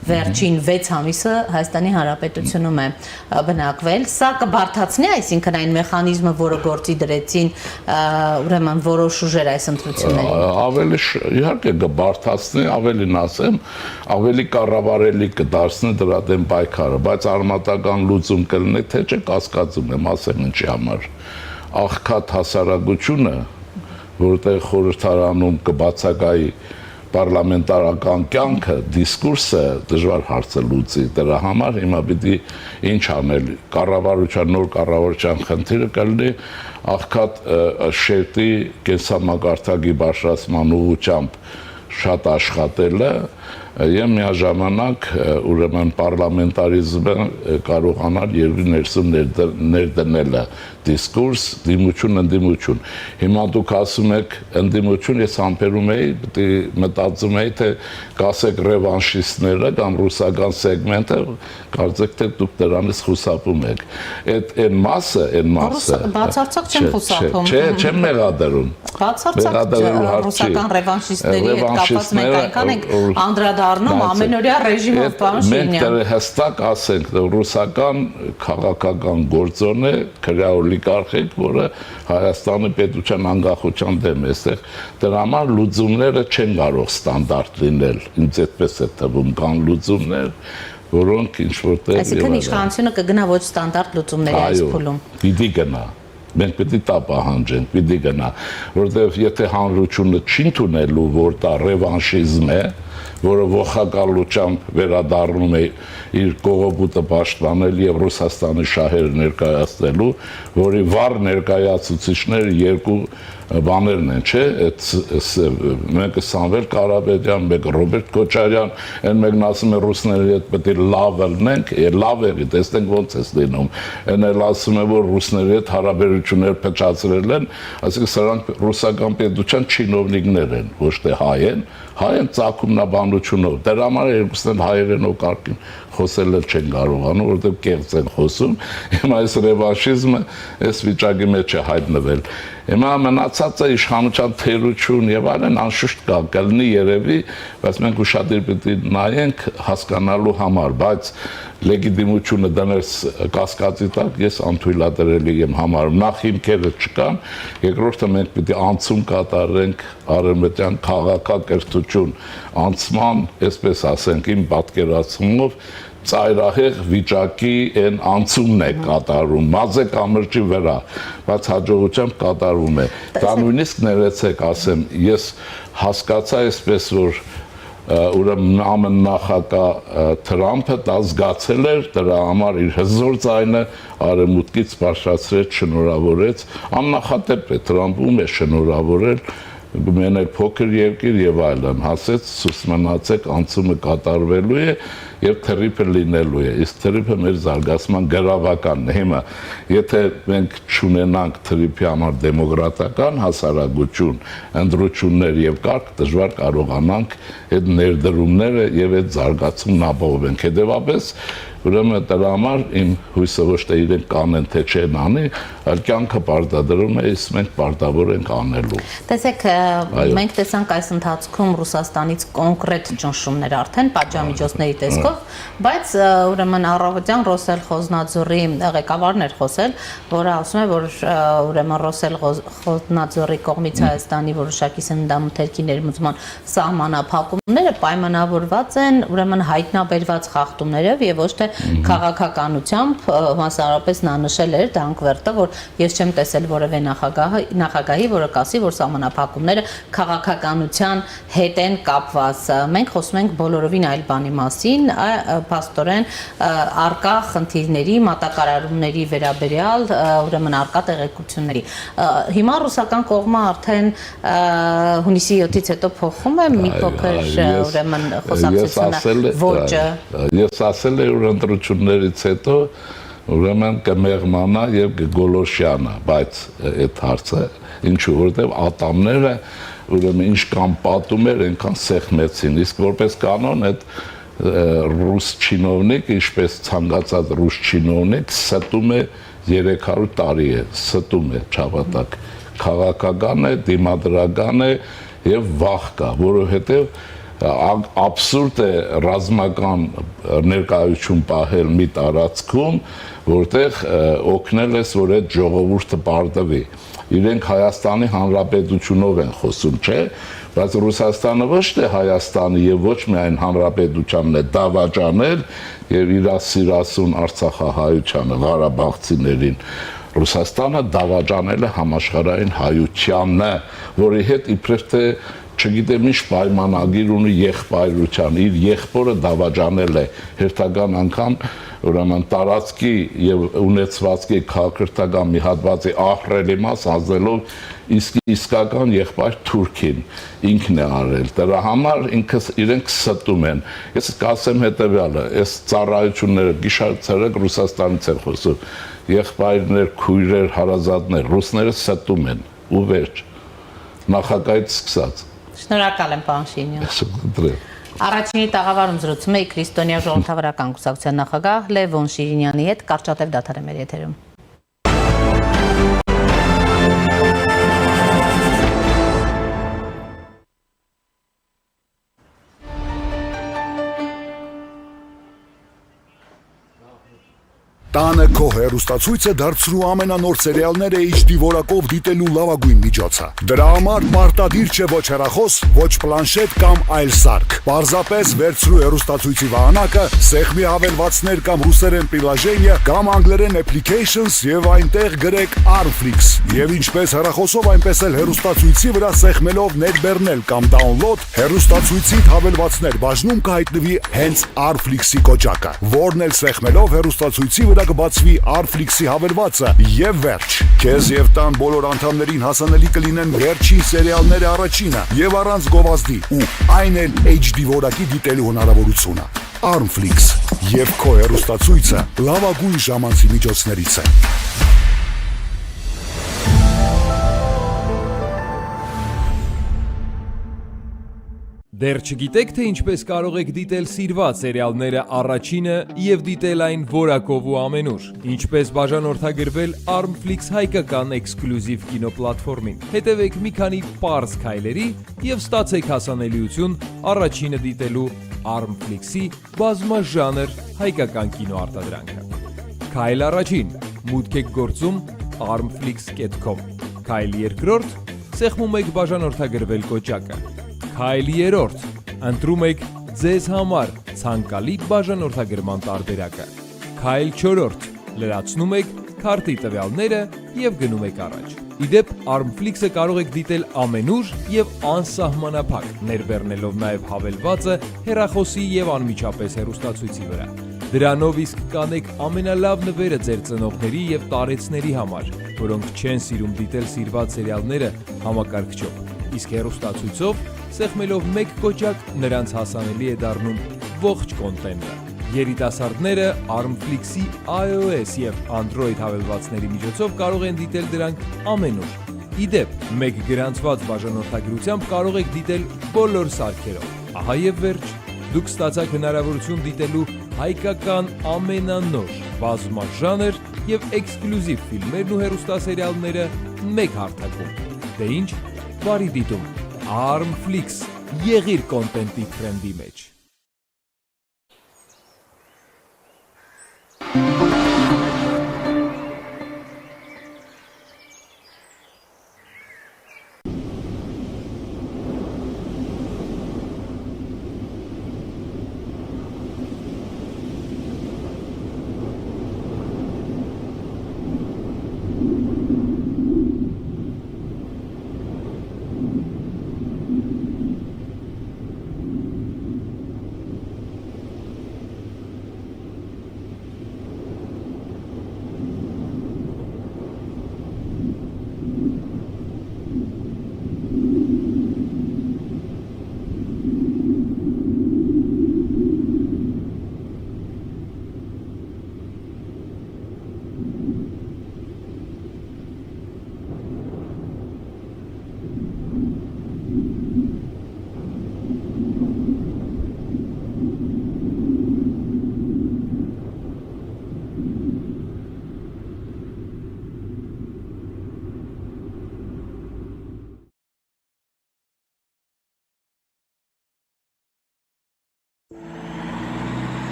վերջին 6 ամիսը Հայաստանի Հանրապետությունում է բնակվել, սա կբարդացնի, այսինքն այն մեխանիզմը, որը գործի դրեցին ուրեմն որոշ ուժեր այս ընտրություններին։ Ավելի իհարկե կբարդացնի, ավելին ասեմ, ավելի կառավարելի կդարձնի դրա դեմ պայքարը, բայց արմատական լուծում կլինի, թե չէ կասկածում եմ, ասեմ ինչի համար։ Աղքատ հասարակությունը, որտեղ խորհրդարանում կբացակայի պարլամենտարական կյանքը, դիսկուրսը դժվար հարց է լուծի, դրա համար հիմա պիտի ինչ անել, կառավարության, նոր կառավարության խնդիրը կլինի աղքատ շերտի կենսամակարդակի բարձրացման ուղղությամբ շատ աշխատելը եւ միաժամանակ ուրեմն պարլամենտարիզմը կարողանալ երկրի ներսում ներդնելը դիսկուրս, ընդդիմություն։ Հիմա դուք ասում եք ընդդիմություն, ես համբերում էի, մտածում էի, թե կասեք ռևանշիստները կամ ռուսական սեգմենտը, կարծեք թե դուք դրանից խուսափում եք։ Այդ մասը բացարձակ չեմ խուսափում։ Չեմ մեղադրում։ Բացարձակ ռուսական ռևանշիստների հետ կապված մենք այնքան ենք անդրադառնում ամենօրյա ռեժիմով, պարոն Շինյան։ Մենք դեռ հստակ ասենք, ռուսական քաղաքական գործոն է օլիգարխիկ, որը Հայաստանի պետության անկախության դեմ է, այստեղ դրա համար լուծումները չեն կարող ստանդարտ լինել, ինձ այդպես է թվում, կան լուծումներ, որոնք ինչ որտեղ այսինքն իշխանությունը կգնա ոչ ստանդարտ լուծումների այս փուլում։ Պիտի գնա։ Մենք պետք է դա պահանջենք, պիտի գնա, որովհետև եթե հանրությունը չի ընդունելու, որ դա ռևանշիզմ է, որը ողակալությամբ վերադառնում է իր կողոպուտը պաշտպանել եւ Ռուսաստանի շահերը ներկայացնելու, որի վառ ներկայացուցիչները երկու բաներն են, չէ, մեկը Սամվել Կարապետյան, մեկը Ռոբերտ Քոչարյան, այն մեկն ասում է ռուսների հետ պետք է լավ լինենք, լավ եղի, տեսնենք ոնց է լինում։ Այն էլ ասում է, որ ռուսների հետ հարաբերություններ փչացրել են, այսինքն սրանք ռուսական պետության չինովնիկներ են, ոչ թե հայ են ծագումնաբանությունով։ Դրա համար երկուսն էլ հայերենով կարգին խոսել չեն կարողանում, որովհետև կեղծ են խոսում։ Հիմա այս ռևանշիզմը այս վիճակի մեջ է հայտնվել։ Հիմա մնացածը իշխանության թերություն եւ այլն անշուշտ կլինի երևի, բայց մենք ուշադիր պետք է նայենք հասկանալու համար, բայց լեգիտիմությունը դնել կասկածի տակ ես անթույլատրելի եմ համարում։ Նախ հիմքերը չկան, երկրորդը մենք պետք է անցում կատարենք արևմտյան քաղաքակրթություն անցման, այսպես ասենք, իմ պատկերացումով ծայրահեղ վիճակի այն անցումն է կատարում, մազե կամրջի վրա, բայց հաջողությամբ կատարվում է։ Դա նույնիսկ ներեցեք ասեմ, ես հասկացա այսպես, որ ուրեմն ԱՄՆ նախագահ Թրամփը դա զգացել էր, դրա համար իր հզոր ձայնը արևմուտքից բարձրացրեց, շնորհավորեց, աննախադեպ է Թրամփում է շնորհավորել մենել փոքր երկիր եւ այլն, հասեց ցույց մնացեք անցումը կատարվելու է եւ թրիփը լինելու է։ Իսկ թրիփը մեր զարգացման գրավականն է։ Հիմա եթե մենք չունենանք թրիփի համար դեմոկրատական հասարակություն, ընտրություններ եւ կարգ, դժվար կարողանանք այդ ներդրումները եւ այդ զարգացումն ապահովենք։ Հետեւաբար ուրեմն դրա համար իմ հույսը ոչ թե իրենք կանեն թե չեն անի, այլ կյանքը պարտադրում է, իսկ մենք պարտավոր ենք անելու։ Տեսեք, մենք տեսանք այս ընթացքում Ռուսաստանից կոնկրետ ճնշումներ արդեն պատժամիջոցների տեսքով, բայց ուրեմն առավոտյան Ռոսել Խոզնաձորի ղեկավարն էր խոսել, որը ասում է, որ ուրեմն Ռոսել Խոզնաձորի կողմից Հայաստանի որոշակի սննդամթերքի ներմուծման սահմանափակումները պայմանավորված են ուրեմն հայտնաբերված խախտումներով եւ ոչ թե քաղաքականությամբ, մասնավորապես նա նշել էր դա անկվերտը, որ ես չեմ տեսել որևէ նախագահի, որը կասի, որ սահմանափակումները քաղաքականության հետ են կապված։ Մենք խոսում ենք բոլորովին այլ բանի մասին, փաստորեն արկա խնդիրների, մատակարարումների վերաբերյալ, ուրեմն արկա տեղեկությունների։ Հիմա ռուսական կողմը արդեն հունիսի 7-ից հետո փոխում է մի փոքր ուրեմն խոսակցությունը ոճը։ Ես ասել եմ, որ ընտրություններից հետո ուրեմն կմեղմանա եւ կգոլոշյանա, բայց այդ հարցը ինչու, որովհետեւ ատամները ուրեմն ինչ կան պատում էր, այնքան սեղմեցին, իսկ որպես կանոն այդ ռուս չինովնիկ, ինչպես ցանկացած ռուս չինովնիկ ստում է 300 տարի է, ստում է չավատակ, քաղաքական է, դիմադրական է եւ վախ կա, որովհետեւ աբսուրդ է ռազմական ներկայություն պահել մի տարածքում, որտեղ օգնել ես, որ այդ ժողովուրդը պարտվի։ Իրենք Հայաստանի Հանրապետությունով են խոսում, չէ՞, բայց Ռուսաստանը ոչ թե Հայաստանի եւ ոչ միայն Հանրապետությանն է դավաճանել եւ իր սիրասուն Արցախահայությանը, Ղարաբաղցիներին։ Ռուսաստանը դավաճանել է համաշխարհային հայությանը, որի հետ իբրև թե չգիտեմ ինչ պայմանագիր ունի եղբայրության, իր եղբորը դավաճանել է հերթական անգամ ուրեմն տարածքի եւ ունեցվածքի քաղաքական մի հատվածի ահռելի մաս ազելով իսկական եղբայր Թուրքին ինքն է արել։ Դրա համար ինքս իրենք ստում են։ Ես կասեմ հետեւյալը, այս ծառայությունները գիշեր-ցերեկ Ռուսաստանից են խոսում։ Եղբայրներ, քույրեր, հարազատներ, ռուսները ստում են ու վերջ։ Նախագահից սկսած։ Շնորհակալ եմ, պարոն Շիրինյան։ Առաջինի տաղավարում զրուցում էի Քրիստոնյա ժողովրդավարական կուսակցության նախագահ Լևոն Շիրինյանի հետ, կարճատև դադար է մեր եթերում։ Տանը քո հեռուստացույցը դարձրու ամենանոր սերիալները HD որակով դիտելու լավագույն միջոցը։ Դրա համար պարտադիր չէ ոչ հեռախոս, ոչ պլանշետ կամ այլ սարք։ Պարզապես վերցրու հեռուստացույցի վահանակը, սեղմի հավելվածներ կամ ռուսերեն պրիլաժենիա կամ անգլերեն applications եւ այնտեղ գրեք Armflix։ Եվ ինչպես հեռախոսով, այնպես էլ հեռուստացույցի վրա սեղմելով ներբեռնել կամ download, հեռուստացույցիդ հավելվածներ բաժնում կհայտնվի հենց Armflix-ի կոճակը, որն էլ սեղմելով հեռուստացույցի վրա կբացվի Armflix-ի հավելվածը եւ վերջ։ Քեզ եւ տան բոլոր անդամներին հասանելի կլինեն վերջին սերիալները առաջինը եւ առանց գովազդի ու այն էլ HD որակի դիտելու հնարավորությունը։ Armflix եւ քո հեռուստացույցը լավագույն ժամանցի միջոցներից է։ Դեռ չգիտեք, թե ինչպես կարող եք դիտել սիրված սերիալները առաջինը և դիտել այն որակով ու ամենուր։ Ինչպես բաժանորդագրվել Armflix հայկական էքսկլյուզիվ կինոպլատֆորմին։ Հետևեք մի քանի պարզ քայլերի և ստացեք հասանելիություն առաջինը դիտելու Armflix-ի բազմաժանր հայկական կինոարտադրանքը։ Քայլ առաջին. մուտք եք գործում armflix.com։ Քայլ երկրորդ. սեղմում եք բաժանորդագրվել կոճակը։ Քայլ երրորդ. ընտրում եք ձեզ համար ցանկալի բաժանորդագրման տարբերակը։ Քայլ չորրորդ. լրացնում եք քարտի տվյալները և գնում եք առաջ։ Իդեպ Armflix-ը կարող եք դիտել ամենուր և անսահմանափակ, ներբեռնելով նաև հավելվածը հեռախոսի և անմիջապես հեռուստացույցի վրա։ Դրանով իսկ կանեք ամենալավ նվերը ձեր ծնողների և տարեցների համար, որոնք չեն սիրում դիտել սիրված սերիալները համակարգչով, իսկ հեռուստացույցով սեղմելով մեկ կոճակ նրանց հասանելի է դառնում ողջ կոնտենտը։ Երիտասարդները Armflix-ի iOS և Android հավելվածների միջոցով կարող են դիտել դրանք ամենուր։ Իդեպ, մեկ գրանցված բաժանորդագրությամբ կարող եք դիտել բոլոր սարքերով։ Ահա և վերջ, դուք ստացաք հնարավորություն դիտելու հայկական ամենանոր, բազմաժանր և էքսկլյուզիվ ֆիլմերն ու հեռուստասերիալները մեկ հարթակում։ Դե ինչ, բարի դիտում։ Armflix, եղիր կոնտենտի թրենդի մեջ։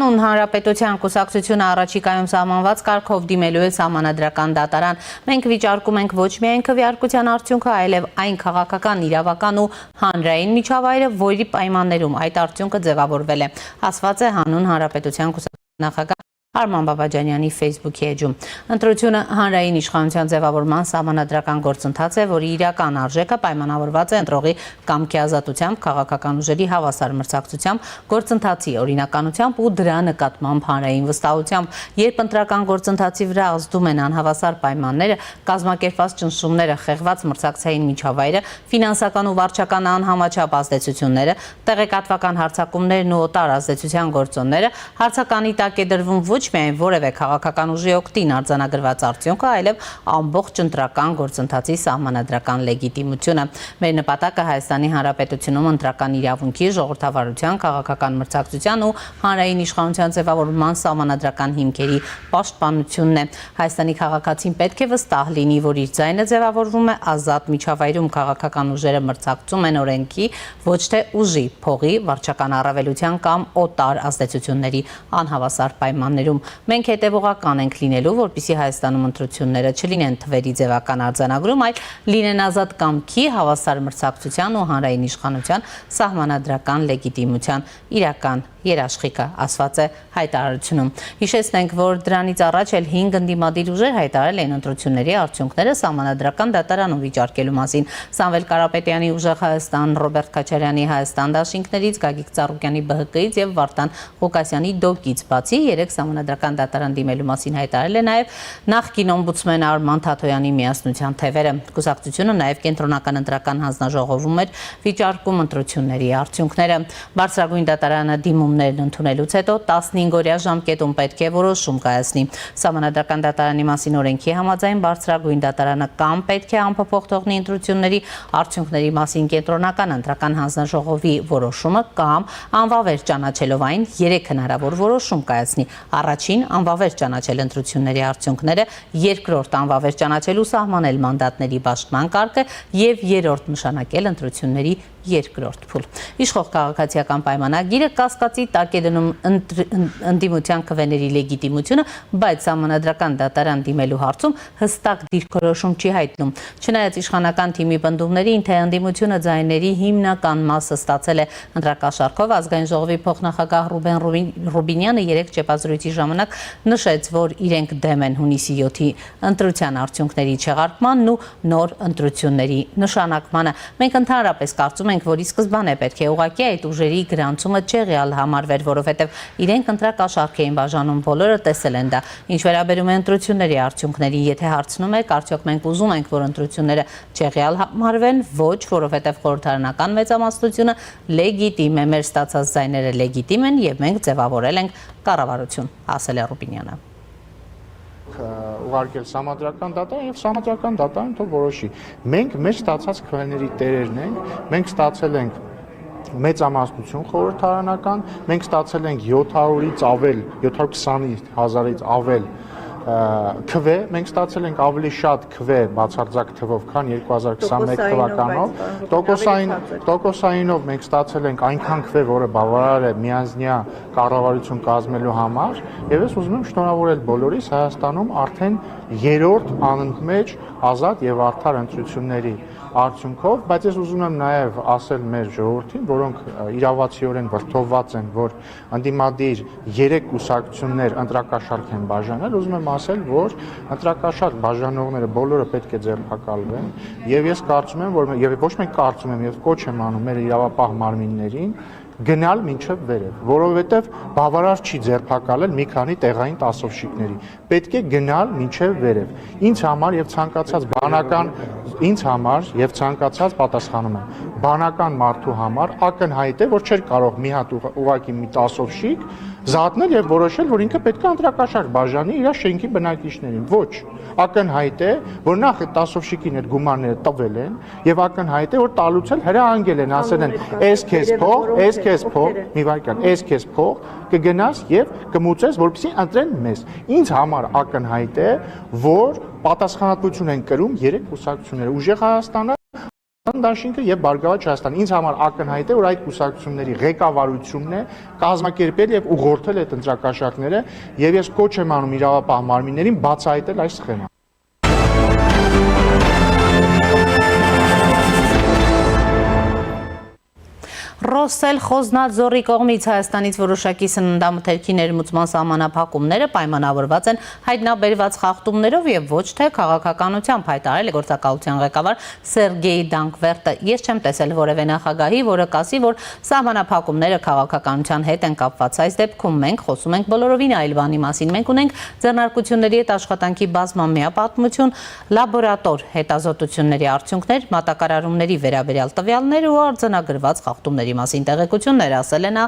Հանուն Հանրապետության կուսակցությունը առաջիկայում սահմանված կարգով դիմելու է սահմանադրական դատարան։ Մենք վիճարկում ենք ոչ միայն քվեարկության արդյունքը, այլև այն քաղաքական, իրավական ու հանրային միջավայրը, որի պայմաններում այդ արդյունքը ձևավորվել է, ասված է Հանուն Հանրապետության կուսակցության նախագահ Արման Բաբաջանյանի Facebook-ի էջում։ Ընտրությունը հանրային իշխանության ձևավորման սահմանադրական գործընթաց է, որի իրական արժեքը պայմանավորված է ընտրողի կամքի ազատությամբ, քաղաքական ուժերի հավասար մրցակցությամբ, գործընթացի օրինականությամբ ու դրա նկատմամբ հանրային վստահությամբ։ Երբ ընտրական գործընթացի վրա ազդում են անհավասար պայմանները, կազմակերպված ճնշումները, խեղված մրցակցային միջավայրը, ֆինանսական ու վարչական անհամաչափ ազդեցությունները, տեղեկատվական հարձակումներն ու օտար ազդեցության գործոնները, հարցականի տակ է դրվում ոչ միայն որևէ քաղաքական ուժի օգտին արձանագրված արդյունքը, այլև ամբողջ ընտրական գործընթացի սահմանադրական լեգիտիմությունը։ Մեր նպատակը Հայաստանի Հանրապետությունում ընտրական իրավունքի, ժողովրդավարության, քաղաքական մրցակցության ու հանրային իշխանության ձևավորման սահմանադրական հիմքերի պաշտպանությունն է։ Հայաստանի քաղաքացին պետք է վստահ լինի, որ իր ձայնը ձևավորվում է ազատ միջավայրում, քաղաքական ուժերը մրցակցում են օրենքի, ոչ թե ուժի, փողի, վարչական առավելության կամ օտար ազդեցությունների անհավասար պայմաններում։ Մենք հետևողական ենք լինելու, որպեսզի Հայաստանում ընտրությունները չլինեն թվերի ձևական արձանագրում, այլ լինեն ազատ կամքի, հավասար մրցակցության ու հանրային իշխանության սահմանադրական լեգիտիմության իրական երաշխիքը, ասված է հայտարարությունում։ Հիշեցնենք, որ դրանից առաջ էլ 5 ընդդիմադիր ուժեր հայտարարել էին ընտրությունների արդյունքները սահմանադրական դատարանում վիճարկելու մասին։ Սամվել Կարապետյանի ուժեղ Հայաստան, Ռոբերտ Քոչարյանի Հայաստան դաշինքներից, Գագիկ Ծառուկյանի ԲՀԿ-ից եւ Վարդան Ղուկասյանի ԴՕԿ-ից բացի 3 սահմանադրական դատարան դիմելու մասին հայտարարել է նաեւ նախկին օմբուդսմեն Արման Թաթոյանի միասնության թևերը։ Կուսակցությունը նաեւ կենտրոնական ընտրական հանձնաժողովում էր վիճարկում ընտրությունների արդյունքները։ Բարձրագույն դատարանը դիմումներն ընդունելուց հետո 15-օրյա ժամկետում պետք է որոշում կայացնի։ Սահմանադրական դատարանի մասին օրենքի համաձայն բարձրագույն դատարանը կամ պետք է անփոփոխ թողնի ընտրությունների արդյունքների մասին կենտրոնական ընտրական հանձնաժողովի որոշումը կամ անվավեր ճանաչելով այն 3 հնարավոր որոշում կայացնի։ Առաջին անվավեր ճանաչել ընտրությունների արդյունքները, երկրորդ անվավեր ճանաչելու սահմանել մանդատների բաշխման կարգը եւ երրորդ նշանակել ընտրությունների երկրորդ փուլ։ Իշխող քաղաքացիական պայմանագիրը կասկածի տակ է դնում ընդդիմության քվեների լեգիտիմությունը, բայց սահմանադրական դատարան դիմելու հարցում հստակ դիրքորոշում չի հայտնում։ Չնայած իշխանական թիմի պնդումներին, թե ընդդիմությունը ձայների հիմնական մասը ստացել է ընտրակաշառքով, ազգային ժողովի փոխնախագահ Ռուբեն Ռուբինյանը 3 ճեպազրույցի ժամանակ նշեց, որ իրենք դեմ են հունիսի 7-ի ընտրության արդյունքների չեղարկմանն ու նոր ընտրությունների նշանակմանը։ Մենք ընդհանրապես կարծում ենք, որ ի սկզբանե պետք է ուղղակի այդ ուժերի գրանցումը չեղյալ համարվեր, որովհետև իրենք ընտրակաշառք էին բաժանում, բոլորը տեսել են դա։ Ինչ վերաբերում է ընտրությունների արդյունքներին, եթե հարցնում եք, արդյոք մենք ուզում ենք, որ ընտրությունները չեղյալ համարվեն, ոչ, որովհետև խորհրդարանական մեծամասնությունը լեգիտիմ է, մեր ստացած ձայները լեգիտիմ են եւ մենք ձևավորել ենք կառավարություն, ասել է Ռուբինյանը։ Ուղարկել սահմանադրական դատարան եւ սահմանադրական դատարանը թող որոշի։ Մենք մեր ստացած քվեների տերերն ենք, մենք ստացել ենք մեծամասնություն խորհրդարանական, մենք ստացել ենք 700-ից ավել, 720,000-ից ավել քվե, մենք ստացել ենք ավելի շատ քվե բացարձակ թվով, քան 2021 թվականով, տոկոսայինով մենք ստացել ենք այնքան քվե, որը բավարար է միանձնյա կառավարություն կազմելու համար, եւ ես ուզում եմ շնորհավորել բոլորիս Հայաստանում արդեն երրորդ անընդմեջ ազատ եւ արդար ընտրությունների արդյունքով, բայց ես ուզում եմ նաև ասել մեր ժողովրդին, որոնք իրավացիորեն վրդովված են, որ ընդդիմադիր 3 կուսակցություններ ընտրակաշառք են բաժանել, ուզում եմ ասել, որ ընտրակաշառք բաժանողները բոլորը պետք է ձերբակալվեն, եւ ես կարծում եմ, որ եւ ոչ միայն կարծում եմ, եւ կոչ եմ անում մեր իրավապահ մարմիններին գնալ մինչև վերև, որովհետև բավարար չի ձերբակալել մի քանի տեղային տասովշիկների։ Պետք է գնալ մինչև վերև։ Ինձ համար եւ ցանկացած բանական, ինձ համար եւ ցանկացած պատասխանում եմ, բանական մարդու համար ակնհայտ է, որ չէր կարող մի հատ ուղակի մի տասովշիկ զանել եւ որոշել, որ ինքը պետք է ընտրակաշառք բաժանի իր շենքի բնակիչներին։ Ոչ, ակնհայտ է, որ նախ այդ տասովշիկին այդ գումարները տվել են եւ ակնհայտ է, որ տալուց էլ հրահանգել են, ասել են, «Էս քեզ փող, մի վայրկյան, էս քեզ փող, կգնաս եւ կմուծես, որպեսզի ընտրեն մեզ»։ Ինձ համար ակնհայտ է, որ պատասխանատվություն են կրում 3 կուսակցությունները՝ Ուժեղ Հայաստանը, Դաշինքը եւ Բարգավաճ Հայաստան։ Ինձ համար ակնհայտ է, որ այդ կուսակցությունների ղեկավարությունն է կազմակերպել եւ ուղղորդել այդ ընտրակաշառքները եւ ես կոչ եմ անում իրավապահ մարմիններին բացահայտել այս սխեման։ Ռոսել Խոզնաձորի կողմից Հայաստանից որոշակի սննդամթերքի ներմուծման սահմանափակումները պայմանավորված են հայտնաբերված խախտումներով եւ ոչ թե քաղաքականությամբ, հայտարարել է գործակալության ղեկավար Սերգեյ Դանկվերտը։ Ես չեմ տեսել որևէ նախագահի, որը կասի, որ սահմանափակումները քաղաքականության հետ են կապված։ Այս դեպքում մենք խոսում ենք բոլորովին այլ բանի մասին։ Մենք ունենք ձեռնարկությունների հետ աշխատանքի բազմամյա պատմություն, լաբորատոր հետազոտությունների արդյունքներ, մատակարարումների վերաբերյալ տվյալներ ու արձանագրված խախտումների մասին տեղեկություններ, ասել է նա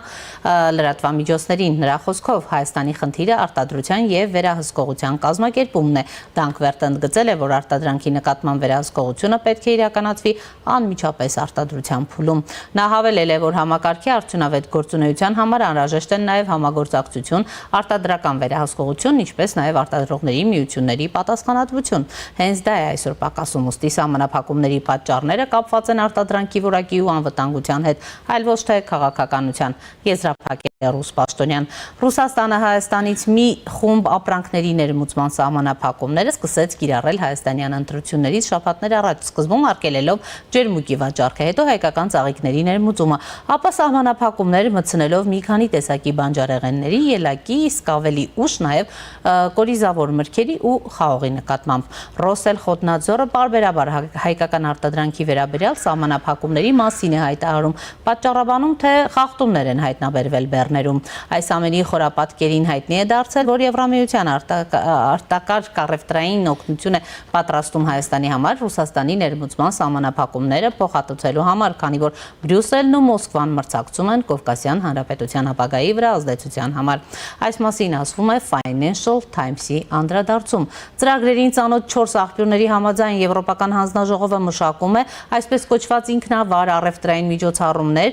լրատվամիջոցներին։ Նրա խոսքով Հայաստանի խնդիրը արտադրության եւ վերահսկողության կազմակերպումն է։ Դանկվերտը ընդգծել է, որ արտադրանքի նկատմամբ վերահսկողությունը պետք է իրականացվի անմիջապես արտադրության փուլում։ Նա հավելել է, որ համակարգի արդյունավետ գործունեության համար անհրաժեշտ են նաեւ համագործակցություն, արտադրական վերահսկողություն, ինչպես նաեւ արտադրողների միությունների պատասխանատվություն։ Հենց դա է այսօր պակասում, ուստի սահմանափակումների պատճառները կապված են արտադրանքի որակի ու անվտանգության հետ, այլ ոչ թե քաղաքականության, եզրափակել է ռուս պաշտոնյան։ Ռուսաստանը Հայաստանից մի խումբ ապրանքների ներմուծման սահմանափակումները սկսեց կիրառել հայաստանյան ընտրություններից շաբաթներ առաջ, սկզբում արգելելով ջերմուկի վաճառքը, հետո հայկական ծաղիկների ներմուծումը, ապա սահմանափակումներ մտցնելով մի քանի տեսակի բանջարեղենների, ելակի, իսկ ավելի ուշ նաև կորիզավոր մրգերի ու խաղողի նկատմամբ։ Ռոսել Խոտնաձորը պարբերաբար հայկական արտադրանքի վերաբերյալ սահմանափակումների մասին է հայտարարում, պատճառաբանում, թե խախտումներ են հայտնաբերվել բեռներում։ Այս ամենի խորապատկերին հայտնի է դարձել, որ Եվրամիության արտակարգ առևտրային օգնություն է պատրաստում Հայաստանի համար Ռուսաստանի ներմուծման սահմանափակումները փոխհատուցելու համար, քանի որ Բրյուսելն ու Մոսկվան մրցակցում են Կովկասյան Հանրապետության ապագայի վրա ազդեցության համար։ Այս մասին ասվում է Financial Times-ի անդրադարձում։ Ծրագրերին ծանոթ 4 աղբյուրների համաձայն Եվրոպական հանձնաժողովը մշակում է այսպես կոչված ինքնավար առևտրային միջոցառումներ,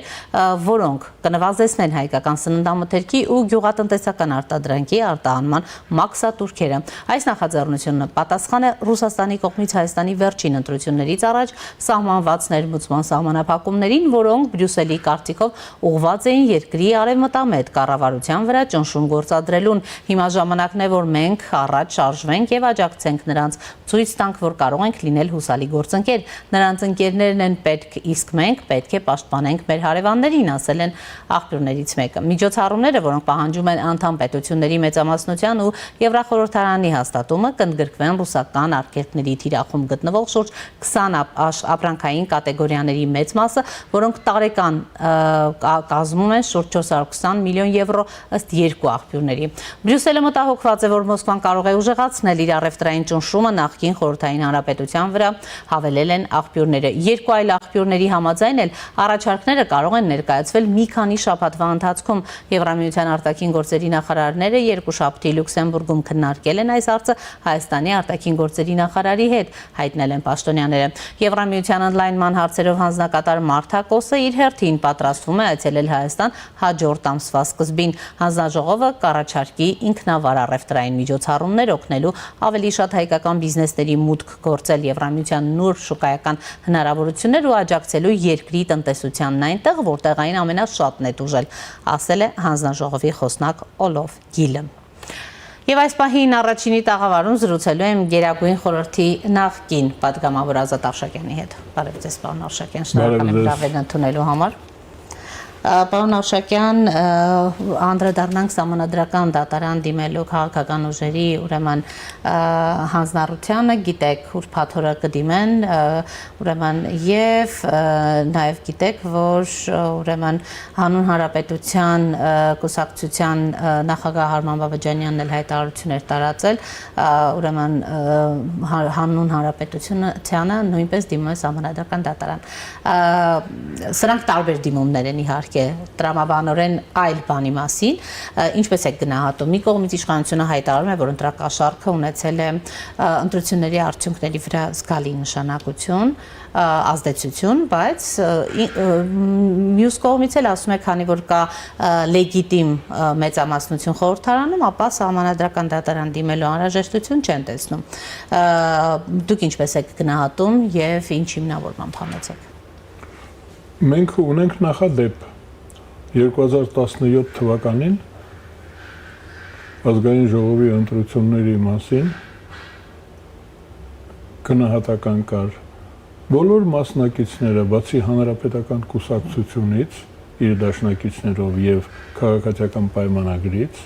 որոնք կնվազեցնեն հայկական սննդամթերքի ու գյուղատնտեսական արտադրանքի արտահանման մաքսատուրքերը։ Այս նախաձեռնությունը պատասխան է Ռուսաստանի կողմից Հայաստանի վերջին ընտրություններից առաջ սահմանված ներմուծման սահմանափակումներին, որոնք Բրյուսելի կարծիքով ուղղված էին երկրի արևմտամետ կառավարության վրա ճնշում գործադրելուն։ Հիմա ժամանակն է, որ մենք առաջ շարժվենք եւ աջակցենք նրանց, ցույց տանք, որ կարող ենք լինել հուսալի գործընկեր։ Նրանց ընկերներն են պետք, իսկ մենք պետք է պաշտպանենք մեր հարևաններին, ասել են աղբյուրներից մեկը։ Միջոցառումները, որոնք պահանջում են անդամ պետությունների մեծամասնության ու Եվրախորհրդարանի հաստատումը, կընդգրկվեն ռուսական արգելքների թիրախում գտնվող շուրջ 20 ապրանքային կատեգորիաների մեծ մասը, որոնք տարեկան կազմում են շուրջ 420 միլիոն եվրո ըստ երկու աղբյուրների։ Բրյուսելը մտահոգված է, որ Մոսկվան կարող է ուժեղացնել իր առևտրային ճնշումը նախկին խորհրդային հանրապետության վրա, հավելել են աղբյուրները։ Երկու այլ աղբյուրների համաձայն էլ առաջարկները կարող են ներկայացվել մի քանի շաբաթվա ընթացքում։ Եվրամիության արտաքին գործերի նախարարները երկուշաբթի Լյուքսեմբուրգում քննարկել են այս հարցը Հայաստանի արտաքին գործերի նախարարի հետ, հայտնել են պաշտոնյաները։ Եվրամիության ընդլայնման հարցերով հանձնակատար Մարթա Կոսը իր հերթին պատրաստվում է այցելել Հայաստան հաջորդ ամսվա սկզբին։ Հանձնաժողովը կառաջարկի ինքնավար առևտրային միջոցառումներ օգնելու ավելի շատ հայկական բիզնեսների մուտք գործել Եվրամիության նոր շուկայական հնարավորություններ ու աջակցելու երկրի տնտեսությանն այնտեղ, որտեղ այն ամենաշատն է տուժել, ասել է հանձնաժողովի խոսնակ Օլոֆ Գիլը։ Եվ այս պահին առաջինի տաղավարում զրուցելու եմ Գերագույն խորհրդի նախկին պատգամավոր Ազատ Արշակյանի հետ։ Բարև ձեզ, պարոն Արշակյան, շնորհակալ եմ լավեն ընդունելու համար։ Պարոն Արշակյան, անդրադառնանք սահմանադրական դատարան դիմելու քաղաքական ուժերի ուրեմն հանձնառությանը, գիտեք, ուրբաթ օրը կդիմեն, ուրեմն եւ նաեւ գիտեք, որ ուրեմն Հանուն Հանրապետության կուսակցության նախագահ Արման Բաբաջանյանն էլ հայտարարություններ տարածել, ուրեմն Հանուն Հանրապետությունը նույնպես դիմում է սահմանադրական դատարան։ Սրանք տարբեր դիմումներ են իհարկե տրամաբանորեն այլ բանի մասին, ինչպես է գնահատում։ Մի կողմից իշխանությունը հայտարարում է, որ ընտրակաշառքը ունեցել է ընտրությունների արդյունքների վրա զգալի նշանակություն, ազդեցություն, բայց մյուս կողմից էլ ասում է, քանի որ կա լեգիտիմ մեծամասնություն խորհրդարանում, ապա սահմանադրական դատարան դիմելու անհրաժեշտություն չեն տեսնում։ Դուք ինչպես եք գնահատում եւ ինչ հիմնավորմամբ համեցեք։ Մենք ունենք նախադեպ 2017 թվականին ազգային ժողովի ընտրությունների մասին գնահատական կար։ Բոլոր մասնակիցները, բացի հանրապետական կուսակցությունից, իր դաշնակիցներով եւ քաղաքացիական պայմանագրից,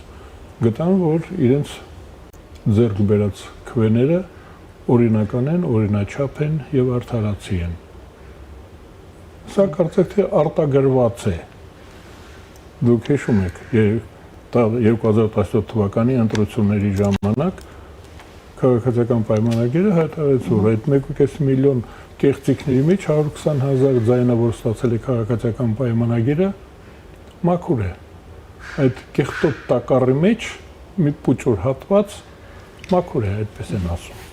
գտան, որ իրենց ձեռք բերած քվեները օրինական են, օրինաչափ են եւ արդարացի են։ Սա կարծեք թե արտագրված է։ Դուք հիշում եք 2017 թվականի ընտրությունների ժամանակ քաղաքացիական պայմանագիրը հայտարարեց, որ այդ 1.5 միլիոն կեղծիքների մեջ 120,000 ձայնավոր ստացել է քաղաքացիական պայմանագիրը մաքուր է։ Այդ կեղտոտ տակառի մեջ մի փուչոր հատված մաքուր է, այդպես են ասում։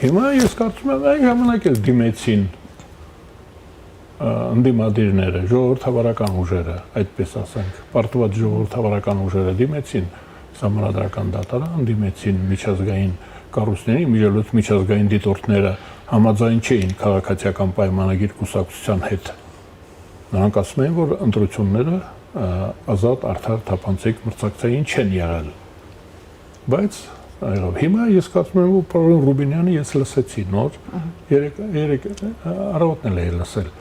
Հիմա ես կարծում եմ այն ժամանակ էլ դիմեցին ընդդիմադիրները, ժողովրդավարական ուժերը, այդպես ասենք, պարտված ժողովրդավարական ուժերը դիմեցին Սահմանադրական դատարան, դիմեցին միջազգային կառույցներին, միջելոց միջազգային դիտորդները համաձայն չէին քաղաքացիական պայմանագիր կուսակցության հետ։ Նրանք ասում են, որ ընտրությունները ազատ, արդար, թափանցիկ, մրցակցային չեն եղել։ Բայց հիմա ես կարծում եմ, որ պարոն Ռուբինյանը ես լսեցի նոր, երեք առավոտն էլ էի լսել։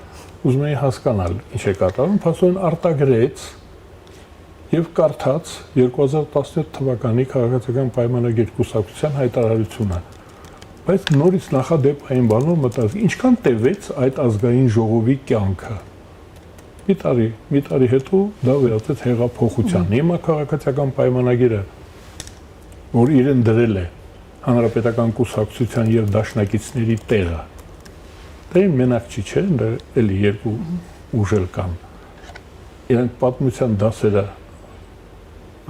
Ուզում էի հասկանալ ինչ է կատարում, փաստորեն արտագրեց եւ կարդաց 2017 թվականի քաղաքացիական պայմանագիր կուսակցության հայտարարությունը։ Բայց նորից նախադեպ այն բանով մտածի, ինչքան տևեց այդ ազգային ժողովի կյանքը։ Մի տարի հետո դա վերածեց հեղափոխության։ Հիմա քաղաքացիական պայմանագիրը, որ իրեն դրել է հանրապետական կուսակցության եւ դաշնակիցների տեղը, դա մենակ չի, չէ՞, դա էլի երկու ուժ կան։ Իրանք պատմության դասերը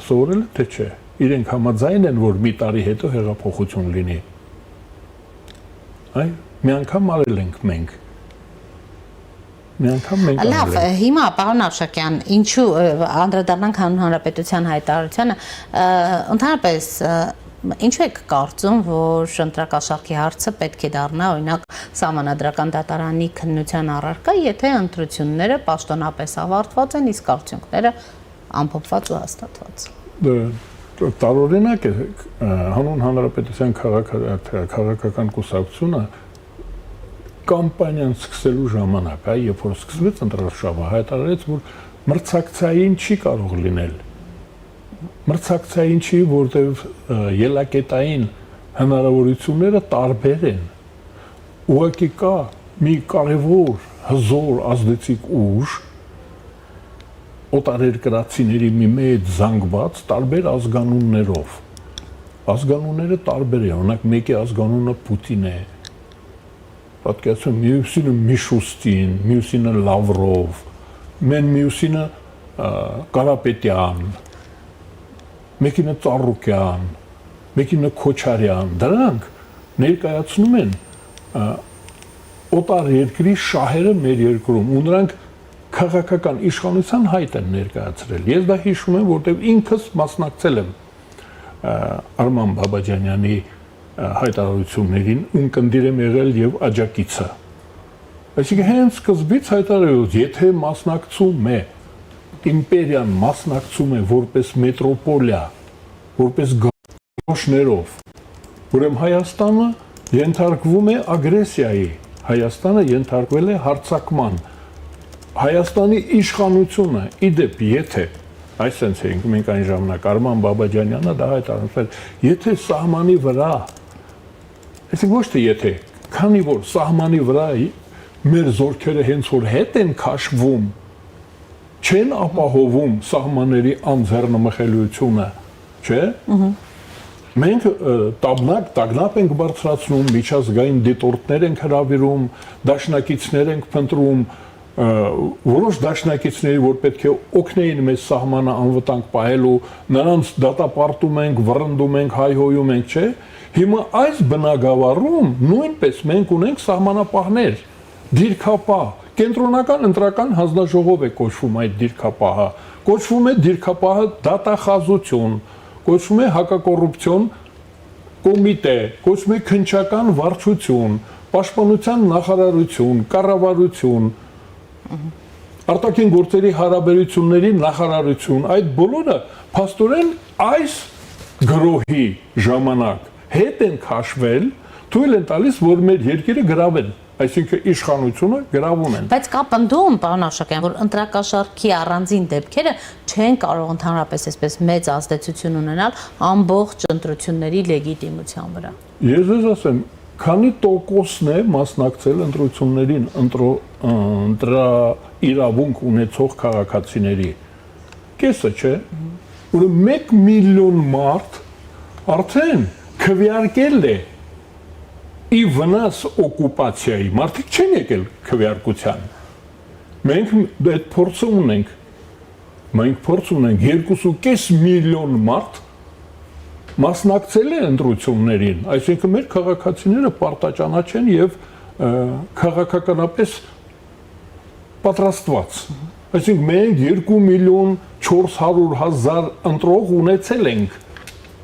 սովորել է, թե չէ։ Իրենք համաձայն են, որ մի տարի հետո հեղափոխություն լինի։ Այ մի անգամ արել ենք մենք։ Մի անգամ մենք արել ենք։ Լավ, հիմա պարոն Ավշակյան, ինչու անդրադառնանք հանրապետության հայտարարությանը, ընդհանրապես ինչու եք կարծում, որ ընտրակաշառքի հարցը պետք է դառնա օրինակ Սահմանադրական դատարանի քննության առարկա, եթե ընտրությունները պաշտոնապես ավարտված են, իսկ արդյունքները ամփոփված ու հաստատված։ Տարօրինակ է հանուն հանրապետության քաղաքական կուսակցությունը կամպանիան սկսելու ժամանակ, երբ որ սկսվեց ընտրաշավը, հայտարարեց, որ մրցակցային չի կարող լինել։ Մրցակցային չի, որտեղ ելակետային հնարավորությունները տարբեր են։ Ուղղակի կա մի կարևոր հզոր ազդեցիկ ուժ, օտարերկրացիների մի մեծ զանգված տարբեր ազգանուններով։ Ազգանունները տարբեր են, օրինակ մեկի ազգանունը Պուտին է, պատկերացնում մյուսինը Միշուստին, մյուսինը Լավրով, մյուսինը Կարապետյան, մեկինը Ծառուկյան, մեկինը Քոչարյան, դրանք ներկայացնում են օտար երկրի շահերը մեր երկրում, ու նրանք քաղաքական իշխանության հայտ են ներկայացրել։ Ես դա հիշում եմ, որտեղ ինքս մասնակցել եմ Արման Բաբաջանյանի հայտարարություններին, ունկնդիր եմ եղել եւ աջակիցը։ Այսինքն հենց սկզբից հայտարարեց, եթե մասնակցում է իմպերիան մասնակցում է որպես մետրոպոլիա, որպես գոշներով, ուրեմն Հայաստանը ենթարկվում է ագրեսիայի, Հայաստանը ենթարկվել է հարձակման։ Հայաստանի իշխանությունը իդեպ եթե այսպես ենք մենք այն ժամանակ Արման Բաբաջանյանը դա հայտարարել, եթե սահմանի վրա, այսինքն ոչ թե եթե, քանի որ սահմանի վրա մեր զորքերը հենց որ հետ են քաշվում, չեն ապահովում սահմանների անձեռնմխելիությունը, չէ՞։ Մենք տագնապ ենք բարձրացնում, միջազգային դիտորդներ ենք հրավիրում, դաշնակիցներ ենք փնտրում, որոշ դաշնակիցների, որ պետք է օգնեին մեզ սահմանը անվտանգ պահելու, նրանց դատապարտում ենք, վռնդում ենք, հայհոյում ենք, չէ՞։ Հիմա այս բնագավառում նույնպես մենք ունենք սահմանապահներ, դիրքապահ, կենտրոնական ընտրական հանձնաժողով է կոչվում այդ դիրքապահը, կոչվում է դիրքապահը դատախազություն, կոչվում է հակակոռուպցիոն կոմիտե, կոչվում է քննչական վարչություն, պաշտպանության նախարարություն, կառավարություն, արտաքին գործերի հարաբերությունների նախարարություն, այդ բոլորը փաստորեն այս գրոհի ժամանակ հետ են քաշվել, թույլ են տալիս, որ մեր երկիրը գրավեն, այսինքն իշխանությունը գրավում են։ Բայց կա պնդում, պարոն Ավշակյան, որ ընտրակաշառքի առանձին դեպքերը չեն կարող ընդհանրապես այսպես մեծ ազդեցություն ունենալ ամբողջ ընտրությունների լեգիտիմության վրա։ Ես ես ասեմ, քանի տոկոսն է մասնակցել ընտրություններին իրավունք ունեցող քաղաքացիների։ Կեսը, չէ՞։ Ուրեմն 1 միլիոն մարդ արդեն քվեարկել է ի վնաս օկուպացիայի։ Մարդիկ չեն եկել քվեարկության։ Մենք այդ փորձը ունենք։ Մենք փորձ ունենք 2.5 միլիոն մարդ մասնակցել է ընտրություններին, այսինքն մեր քաղաքացիները պարտաճանաչ են եւ քաղաքականապես պատրաստված։ Այսինքն մենք 2 միլիոն 400 հազար ընտրող ունեցել ենք։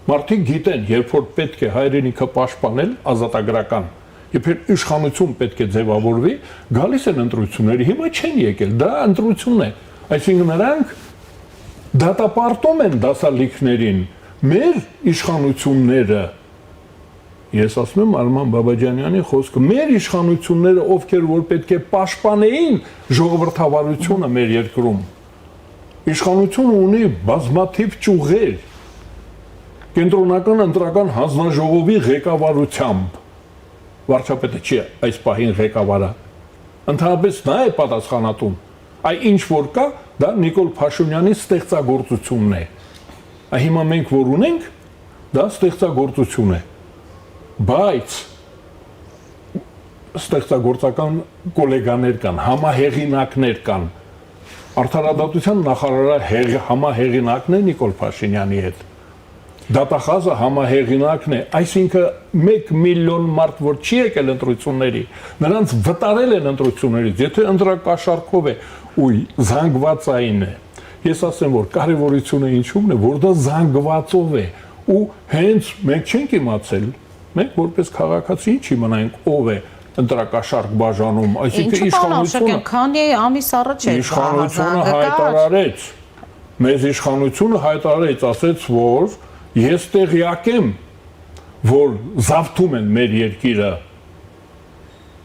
Մարդիկ գիտեն, երբ որ պետք է հայրենիքը պաշտպանել ազատագրական, երբ իշխանություն պետք է ձևավորվի, գալիս են ընտրությունները, հիմա չեն եկել, դա ընտրությունն է։ Այսինքն նրանք դատապարտում են դասալիքներին մեր իշխանությունները, ես ասում եմ Արման Բաբաջանյանի խոսքը, մեր իշխանությունները, ովքեր որ պետք է պաշտպանեին ժողովրդավարությունը մեր երկրում, իշխանությունը ունի բազմաթիվ ճյուղեր, կենտրոնական ընտրական հանձնաժողովի ղեկավարությամբ, վարչապետը չի այս պահին ղեկավարը, ընդհանրապես նա է պատասխանատուն, այ ինչ որ կա, դա Նիկոլ Փաշինյանի ստեղծագործությունն է։ Հիմա մենք որ ունենք, դա ստեղծագործություն է, բայց ստեղծագործական գոլեգաներ կան, համահեղինակներ կան, արդարադատության նախարարը համահեղինակն է Նիկոլ Փաշինյանի հետ, դատախազը համահեղինակն է, այսինքն 1 միլիոն մարդ, որ չի եկել ընտրությունների, նրանց վտարել են ընտրություններից, եթե ընտրակաշառքով է ու զանգվածային է, ես ասեմ, որ կարևորությունը ինչու՞մն է, որ դա զանգվածով է ու հենց մենք չենք իմացել, մենք որպես քաղաքացի ինչ իմանանք ով է ընտրակաշառք բաժանում, այսինքն իշխանությունը քանի ամիս առաջ էր իշխանությունը հայտարարեց, մեզ իշխանությունը հայտարարեց, ասեց, որ ես տեղյակ եմ, որ զավթում են մեր երկիրը,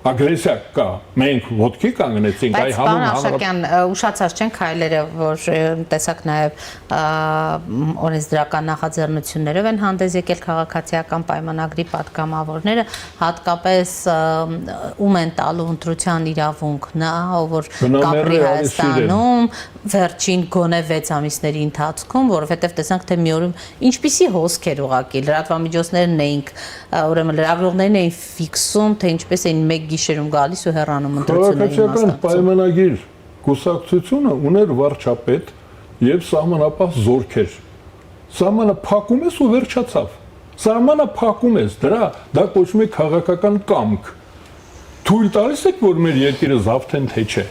ագրեսիա կա, մենք ոտքի կանգնեցինք, այ հանուն Աշակյան, ուշացած չենք հայլերը, որ տեսակ նաև օրենսդրական նախաձեռնություններով են հանդես եկել քաղաքացիական պայմանագրի պատգամավորները, հատկապես ում են տալու ընտրության իրավունք, նա, որ կապրի Հայաստանում, վերջին գոնե 6 ամիսների ընթացքում, որովհետև տեսանք, թե մի օրում ինչպիսի հոսք էր ուղղակի, լրատվամիջոցներն էինք, ուրեմն լրագրողներն էին ֆիքսում, թե ինչպես էին մեկ գիշերում գալիս ու հեռանում ընտրությունների մասնակցում։ Պայմանագիր կուսակցությունը ուներ վարչապետ եւ սահմանապահ զորքեր։ Սահմանը փակում ես ու վերջացավ։ Սահմանը փակում ես, դա կոչվում է քաղաքական կամք։ Թույլ տալիս եք, որ մեր երկիրը զավթեն թե չէ։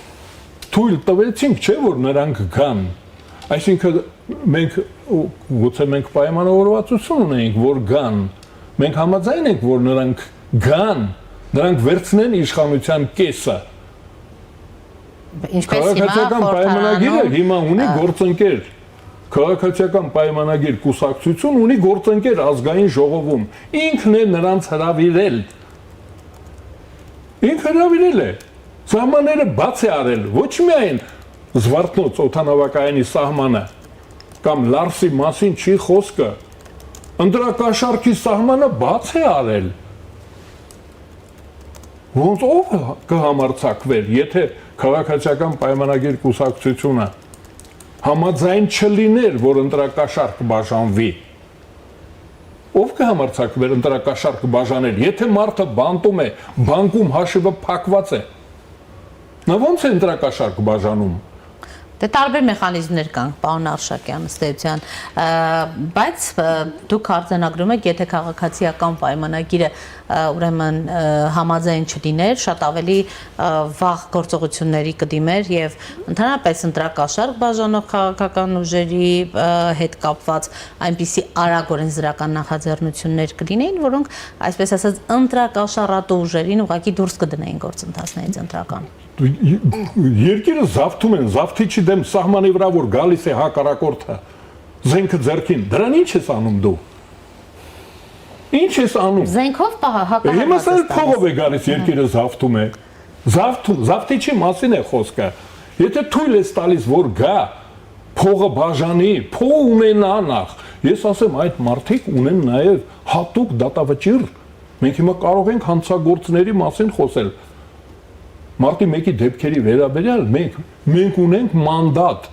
Թույլ տվեցինք, չէ՞ որ նրանք գան։ Այսինքն մենք գուցե մենք պայմանավորվածություն ունենք, որ գան։ Մենք համաձայն ենք, որ նրանք գան, նրանք վերցնեն իշխանության կեսը։ Քաղաքացիական պայմանագիրը հիմա ունի գործընկեր։ Քաղաքացիական պայմանագիր կուսակցություն ունի գործընկեր ազգային ժողովում։ Ինքն է նրանց հրավիրել։ Ինքը հրավիրել է։ Սահմանները բաց է արել, ոչ միայն Զվարթնոց օդանավակայանի սահմանը կամ Լարսի մասին չի խոսքը։ Ընտրակաշառքի սահմանը բաց է արել։ Ոնց ով կհամարձակվեր, եթե քաղաքացիական պայմանագիր կուսակցությունը համաձայն չլիներ, որ ընտրակաշառք բաժանվի։ Ով կհամարձակվեր ընտրակաշառք բաժանել, եթե մարդը բանտում է, բանկում հաշիվը փակված է։ Նա ոնց է ընտրակաշառք բաժանում։ Դե տարբեր մեխանիզմներ կան, պարոն Արշակյան, ըստ էության, բայց դուք արձանագրում եք, եթե քաղաքացիական պայմանագիրը ուրեմն համաձայն չլիներ, շատ ավելի վաղ գործողությունների կդիմեր եւ ընդհանրապես ընտրակաշառք բաժանող քաղաքական ուժերի հետ կապված այնպիսի արագ օրենսդրական նախաձեռնություններ կլինեին, որոնք, այսպես ասած, ընտրակաշառատու ուժերին ուղղակի դուրս կդնեին գործընթացներից ընտրական։ Երկիրը զավթում են, զավթիչի դեմ սահմանի վրա որ գալիս է հակառակորդը, զենքը ձեռքին, դրան ինչ ես անում դու։ Ինչ ես անում։ Զենքով հակառակորդը։ Հիմա սա փողով է գալիս, երկիրը զավթում է։ Զավթիչի մասին է խոսքը։ Եթե թույլ ես տալիս, որ գա, փողը բաժանի, փող ունենա նախ։ Ես ասեմ, այդ մարդիկ ունեն նաև հատուկ դատավճիռ։ Մենք հիմա կարող ենք հանցագործների մասին խոսել։ Մարտի 1-ի դեպքերի վերաբերյալ մենք ունենք մանդատ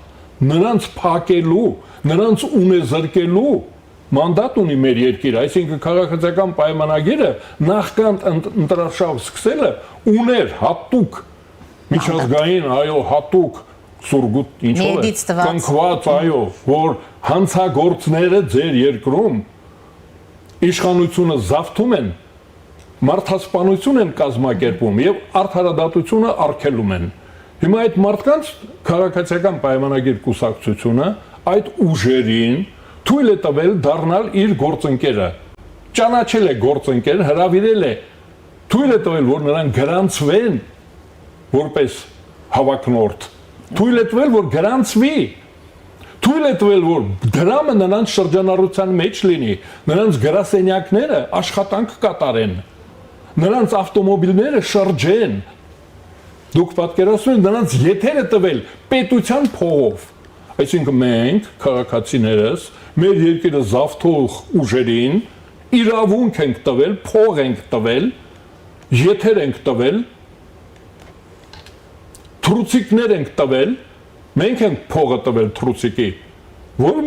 նրանց փակելու, նրանց ունեզրկելու մանդատ ունի մեր երկիրը, այսինքն քաղաքացիական պայմանագիրը նախքան ընտրարշավ սկսելը ուներ հատուկ միջազգային, այո, հատուկ սուրգուտ ինչով է, կնքված, այո, որ հանցագործները ձեր երկրում իշխանությունը զավթում են, մարդասպանություն են կազմակերպում եւ արդարադատությունը արգելում են։ Հիմա այդ մարդկանց քաղաքացիական պայմանագիր կուսակցությունը այդ ուժերին թույլ է տվել դառնալ իր գործընկերը, ճանաչել է գործընկեր, հրավիրել է, թույլ է տվել, որ նրանք գրանցվեն որպես հավակնորդ, թույլ է տվել, որ գրանցվի, թույլ է տվել, որ դրամը նրանց շրջանառության մեջ լինի, նրանց գրասենյակները աշխատանք կատարեն, նրանց ավտոմոբիլները շրջեն, դուք պատկերացնում եք նրանց եթերը տվել պետության փողով, այսինքն մենք, քաղաքացիներս, մեր երկիրը զավթող ուժերին իրավունք ենք տվել, փող ենք տվել, եթեր ենք տվել, թրուցիկներ ենք տվել, մենք ենք փողը տվել թրուցիկի, որ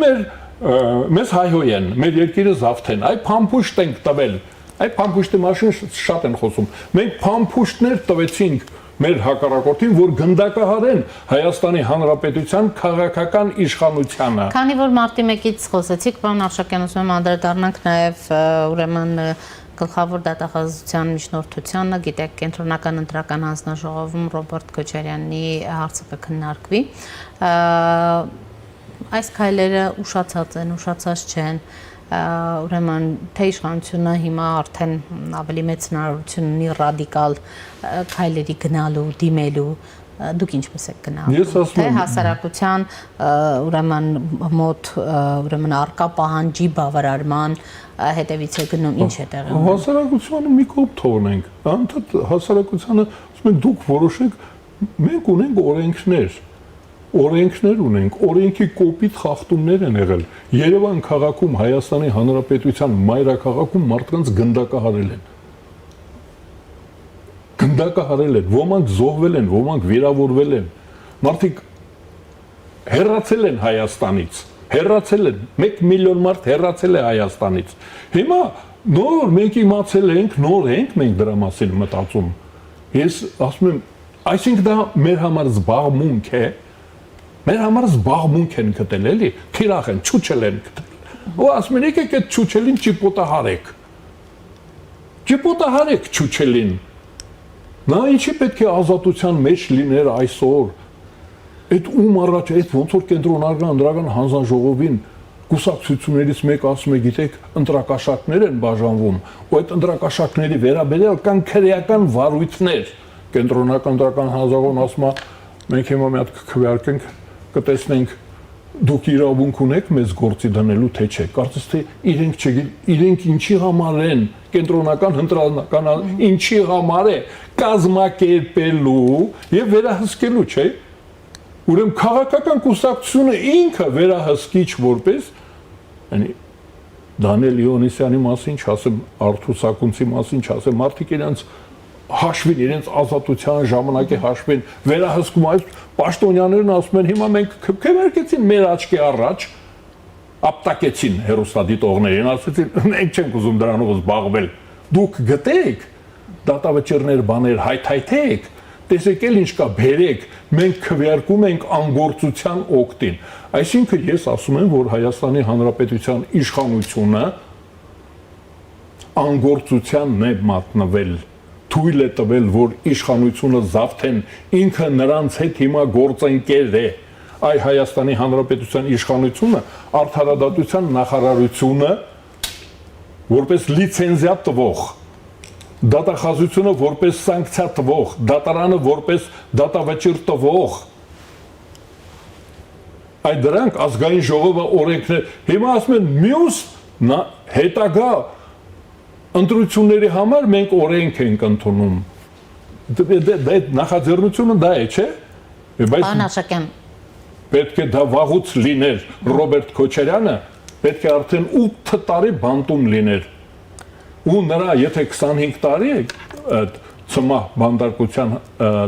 մեզ հայհոյեն, մեր երկիրը զավթեն, այ փամփուշտ ենք տվել, այ փամփուշտի մասին շատ են խոսում, մենք փամփուշտներ տվեցինք մեր հակառակորդին, որ գնդակահարեն Հայաստանի Հանրապետության քաղաքական իշխանությանը։ Քանի որ մարտի 1-ից խոսեցիք, պարոն Արշակյան, ուզում եմ անդրադառնանք նաև ուրեմն գլխավոր դատախազության միջնորդությանը, գիտեք, կենտրոնական ընտրական հանձնաժողովում Ռոբերտ Քոչարյանի հարցը կքննարկվի։ Այս քայլերը ուշացած են, ուշացած չեն, ուրեմն թե իշխանությունը հիմա արդեն ավելի մեծ հնարավորություն ունի ռադիկալ քայլերի գնալու, դիմելու, դուք ինչպես եք գնահատում, թե հասարակության ուրեմն մոտ ուրեմն արկա պահանջի բավարարման հետևից է գնում, ինչ է տեղի ունենում։ Հասարակությանը մի կողմ թողնենք, անդադ հասարակությանը ասում են դուք որոշեք, մենք ունենք օրենքներ ունենք, օրենքի կոպիտ խախտումներ են եղել։ Երևան քաղաքում, Հայաստանի Հանրապետության մայրաքաղաքում մարդկանց գնդակահարել են։ Գնդակահարել են, ոմանք զոհվել են, ոմանք վիրավորվել են։ Մարդիկ հեռացել են Հայաստանից, հեռացել են, 1 միլիոն մարդ հեռացել է Հայաստանից։ Հիմա նոր մենք իմացել ենք, նոր ենք մենք դրա մասին մտածում։ Ես ասում եմ, այսինքն դա մեր համար զբաղմունք է։ Մեր համար զբաղմունք են գտել, էլի, թիրախ են, չուչել են գտել։ Ու ասում են, եկեք այդ չուչելին ճիպոտահարեք։ Ճիպոտահարեք չուչելին։ Նա ինչի պետք է ազատության մեջ լիներ այսօր։ Այդ ում առաջ, այդ ոնց որ կենտրոնական ընտրական հանձնաժողովին կուսակցություններից մեկը ասում է, գիտեք, ընտրակաշառքներ են բաժանվում, ու այդ ընտրակաշառքների վերաբերյալ կան քրեական վարույթներ։ Կենտրոնական ընտրական հանձնաժողովն ասում է, մենք հիմա մի հատ քվեարկենք, կտեսնենք դուք իրավունք ունեք մեզ գործի դնելու թե չէ։ Կարծես թե իրենք ինչի համար են կենտրոնական ընտրական ինչի համար է կազմակերպելու եւ վերահսկելու, չէ։ Ուրեմն քաղաքական կուսակցությունը ինքը վերահսկիչ որպես Դանիել Իոնիսյանի մասին չասեմ, Արթուր Սակունցի մասին չասեմ, մարդիկ իրենց հաշվին, իրենց ազատության ժամանակի հաշվին վերահսկում այս պաշտոնյաներն ասում են հիմա մենք քվեարկեցին մեր աչքի առաջ ապտակեցին հերոստատիտողներին, ասեցին մենք չենք ուզում դրանով զբաղվել, դուք գտեք դատավճիռներ, բաներ հայթայթեք, տեսեք էլ ինչ կա, բերեք, մենք քվեարկում ենք անգործության օգտին։ Այսինքն ես ասում եմ, որ Հայաստանի Հանրապետության իշխանությունը անգործությանն է մատնվել, թույլ է տվել, որ իշխանությունը զավթեն, ինքը նրանց հետ հիմա գործընկեր է։ Այ Հայաստանի Հանրապետության իշխանությունը արդարադատության նախարարությունը որպես լիցենզիա տվող, դատախազությունը որպես սանկցիա տվող, դատարանը որպես դատավճիռ տվող։ Այդ դրանք ազգային ժողովը օրենքներ, հիմա ասում են մյուս հետագա ընտրությունների համար մենք օրենք ենք ընդունում։ Այդ նախաձեռնությունը դա է, չէ՞։ Պարոն Արշակյան, պետք է դա վաղուց լիներ Ռոբերտ Քոչարյանը, պետք է արդեն 8 տարի բանտում լիներ։ Ու նրա, եթե 25 տարի է ծմահ բանդարկության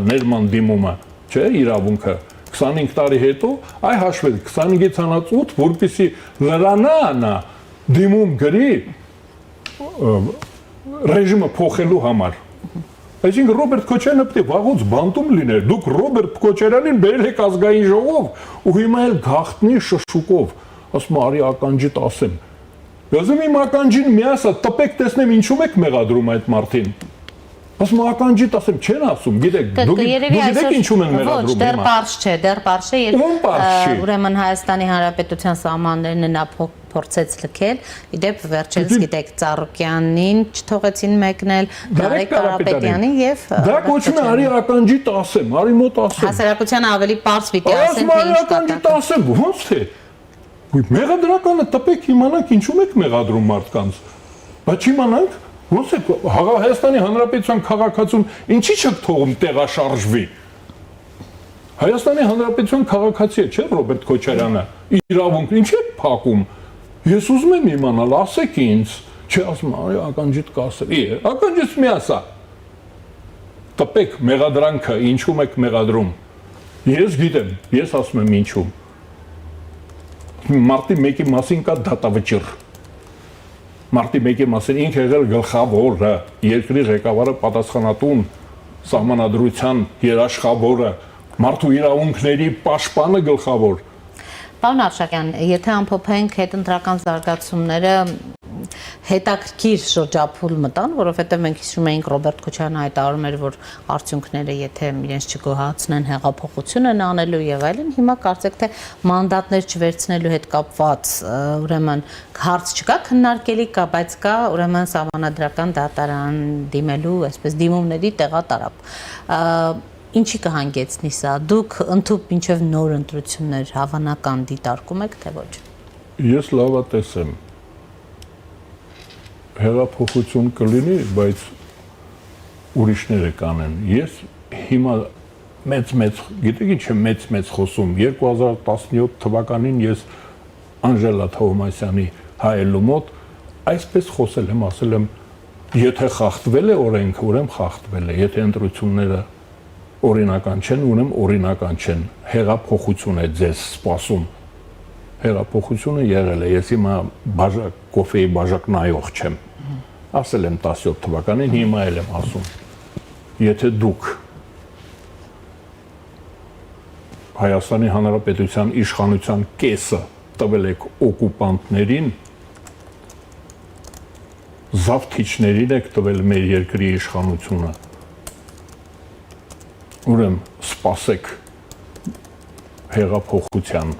ներման դիմումը, չէ, իրավունքը, 25 տարի հետո, այ հաշվեք, 25-ից հանած 8, որպեսզի լրանա, դիմում գրի ռեժիմը փոխելու համար։ Այսինքն Ռոբերտ Քոչարյանը պետք է վաղուց բանտում լիներ։ Դուք Ռոբերտ Քոչարյանին բերել եք ազգային ժողով ու հիմա էլ գախտնի շշուկով ասում արի ականջիդ ասեմ։ Ուզում իմ ականջին միասա տպեք տեսնեմ ինչու եք մեղադրում այդ մարդին։ Ասում ականջիդ ասեմ չեն ասում, գիտեք, դուք գիտեք ինչու են մեղադրում։ Ոչ, դեռ պարզ չէ, դեռ պարզ չէ, երբ ուրեմն Հայաստանի Հանրապետության սահմաններն նա փորձեց լքել, իդեպ վերջերս գիտեք Ծառուկյանին չթողեցին մեկնել, Նարեկ Կարապետյանին եւ դա կոչվում է արի ականջիդ ասեմ, արի մոտ ասեմ։ Հասարակությանը ավելի պարզ պիտի ասեն, թե ինչ ականջիդ ասեմ, ո՞նց թե։ Մեղադրականը տպեք իմանանք ինչու եք մեղադրում մարդկանց։ Բայց իմանանք ոնց է Հայաստանի Հանրապետության քաղաքացուն ինչի՞ չեք թողում տեղաշարժվի։ Հայաստանի Հանրապետության քաղաքացի է, չէ՞ Ռոբերտ Քոչարյանը, իրավունք ինչ է փակում։ Ես ուզում եմ իմանալ, ասեք ինձ, չէ ասում արի ականջիդ կասել։ Ականջից մի ասա։ Տպեք մեղադրանքը, ինչու եք մեղադրում։ Ես գիտեմ, ես ասում եմ ինչու։ Մարտի 1-ի մասին կա դատավճիռ։ Մարտի 1-ի մասին ինքը եղել գլխավորը, երկրի ղեկավարը պատասխանատուն, սահմանադրության երաշխավորը, մարդու իրավունքների պաշտպանը գլխավոր։ Պարոն Արշակյան, եթե ամփոփենք հետընտրական զարգացումները հետաքրքիր շրջափուլ մտան, որովհետև մենք հիշում էինք Ռոբերտ Քոչարյանը հայտարարում էր, որ արդյունքները եթե իրենց չգոհացնեն հեղափոխություն են անելու եւ այլն, հիմա կարծեք թե մանդատներ չվերցնելու հետ կապված ուրեմն հարց չկա, քննարկելի կա, բայց կա ուրեմն սահմանադրական դատարան դիմելու, այսպես դիմումների տեղատարապ։ Ինչի կհանգեցնի սա։ Դուք ընդհանուր մինչև նոր ընտրություններ հավանական դիտարկում եք, թե ոչ։ Ես լավա տեսեմ։ Հեղափոխություն կլինի, բայց ուրիշները կանեն։ Ես հիմա մեծ, գիտեք ինչ է մեծ խոսում, 2017 թվականին ես Անժելա Թովմասյանի հայելու մոտ այսպես խոսել եմ, ասել եմ, եթե խախտվել է օրենքը, ուրեմն խախտվել է, եթե ընտրությունները օրինական չեն, ուրեմն օրինական չեն, հեղափոխություն է ձեզ սպասում։ Հեղափոխությունը եղել է, ես հիմա կոֆեի բաժակ նայող չեմ, ասել եմ 17 թվականին, հիմա էլ եմ ասում, եթե դուք Հայաստանի Հանրապետության իշխանության կեսը տվել եք օկուպանտներին, զավթիչներին եք տվել մեր երկրի իշխանությունը, ուրեմն սպասեք հեղափոխության,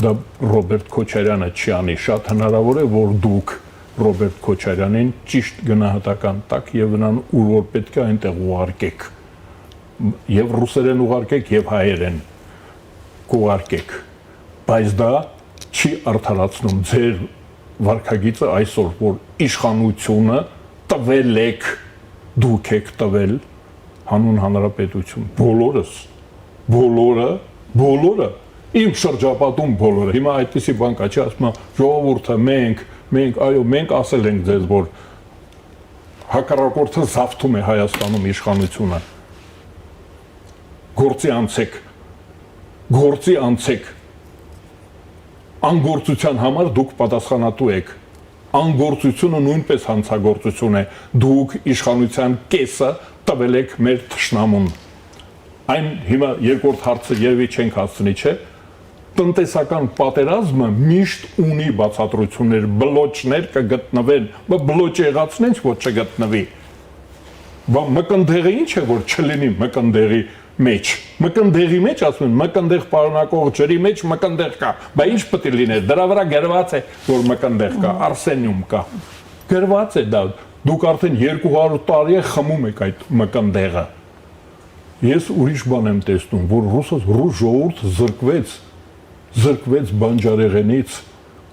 դա Ռոբերտ Քոչարյանը չի անի, շատ հնարավոր է, որ դուք Ռոբերտ Քոչարյանին ճիշտ գնահատական տակ եւ նրան ուր որ պետք է այնտեղ ուղարկեք, եւ ռուսերեն ուղարկեք եւ հայերեն կուղարկեք, բայց դա չի արդարացնում ձեր վարքագիծը այսօր, որ իշխանությունը տվել եք, դուք եք տվել հանուն հանրապետություն, բոլորը, իմ շրջապատում բոլորը, հիմա այդպիսի բան կա, չի ասում, ժողովուրդը մենք ասել ենք ձեզ, որ հակառակորդը զավթում է Հայաստանում իշխանությունը, գործի անցեք, անգործության համար դուք պատասխանատու եք, անգործությունը նույնպես հանցագործություն է, դուք իշխանության կեսը տվել եք մեր թշնամուն։ Այն հիմա երկրորդ հարցը երևի չենք հասցնի, չէ՞։ Տնտեսական պատերազմը միշտ ունի բացատրություններ, բլոճներ կգտնվեն, բլոճ եղածնենք, որ չգտնվի։ Մկնդեղը ինչ է, որ չլինի մկնդեղի մեջ։ Մկնդեղի մեջ ասում են, մկնդեղ պարունակող ջրի մեջ մկնդեղ կա։ Բա ինչ պետք է լիներ։ Դրա վրա գրված է, որ մկնդեղ կա, արսենիում կա։ Գրված է դա։ Դուք արդեն 200 տարի է խմում եք այդ մկնդեղը։ Ես ուրիշ բան եմ տեսնում, որ ռուս ժողովուրդ զրկվեց բանջարեղենից,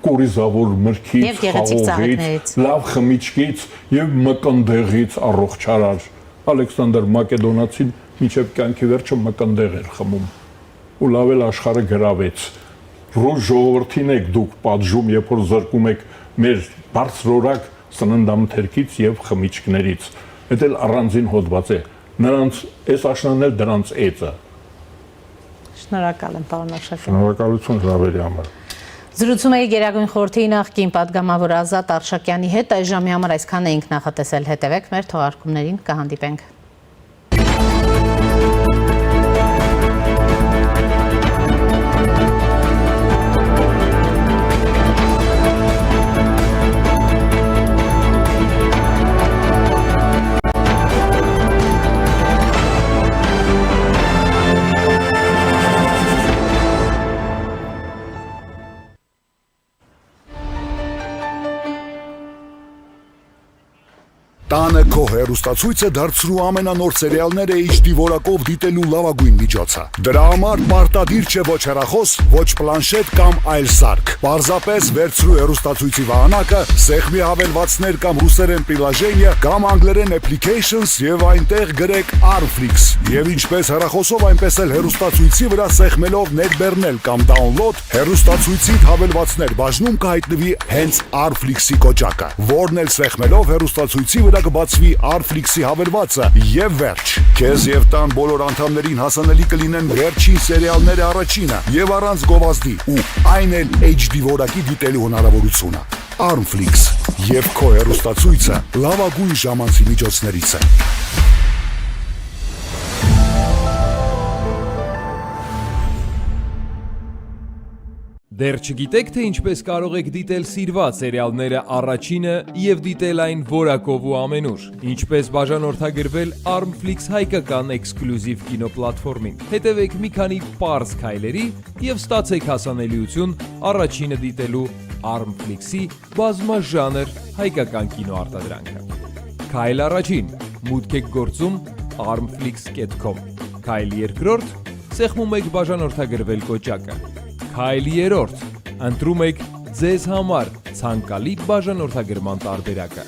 կորիզավոր մրգից, խաղողից, լավ խմիչքից եւ մկնդեղից առողջարար։ Ալեքսանդր Մակեդոնացին մինչև կյանքի վերջը մկնդեղ էր խմում ու լավ էլ աշխարհը գրավեց։ Ռուս ժողովրդին եք դուք պատժում, երբ որ զրկում եք մեր բարձրորակ սննդամթերքից եւ խմիչքներից։ Դա էլ առանձին հոդված է։ Նրանց այս աշնանն էլ դրանց էծը։ Շնորհակալ եմ, պարոն Արշակյան։ Շնորհակալություն հրավերի համար։ Զրուցում էի Գերագույն խորհրդի նախկին պատգամավոր Ազատ Արշակյանի հետ, այս ժամի համար այսքան էինք նախատեսել, հետևեք մեր թողարկումներին, կհանդիպենք։ Տանը քո հեռուստացույցը դարձրու ամենանոր սերիալները HD որակով դիտելու լավագույն միջոցը։ Դրա համար պարտադիր չէ ոչ հեռախոս, ոչ պլանշետ կամ այլ սարք։ Պարզապես վերցրու հեռուստացույցի վահանակը, սեղմի հավելվածներ կամ ռուսերեն պրիլաժենիա կամ անգլերեն applications եւ այնտեղ գրեք Armflix։ Եվ ինչպես հեռախոսով, այնպես էլ հեռուստացույցի վրա սեղմելով ներբեռնել կամ download, հեռուստացույցիդ հավելվածներ բաժնում կհայտնվի հենց Armflix-ի կոճակը, որն էլ սեղմելով հեռուստացույցի վրա կբացվի Armflix-ի հավելվածը եւ վերջ։ Քեզ եւ տան բոլոր անդամներին հասանելի կլինեն վերջին սերիալները առաջինը եւ առանց գովազդի ու այն էլ HD որակի դիտելու հնարավորությունը։ Armflix եւ քո հեռուստացույցը լավագույն ժամանցի միջոցներից է։ Դեռ չգիտեք, թե ինչպես կարող եք դիտել սիրված սերիալները առաջինը եւ դիտել այն որակով ու ամենուր։ Ինչպես բաժանորդագրվել Armflix հայկական էքսկլյուզիվ կինոպլատֆորմին։ Հետևեք մի քանի պարզ քայլերի եւ ստացեք հասանելիություն առաջինը դիտելու Armflix-ի բազմաժանր հայկական կինոարտադրանքը։ Քայլ առաջին՝ մուտք եք գործում armflix.com։ Քայլ երկրորդ՝ սեղմում եք բաժանորդագրվել կոճակը։ Քայլ երրորդ՝ ընտրում եք ձեզ համար ցանկալի բաժանորդագրման տարբերակը։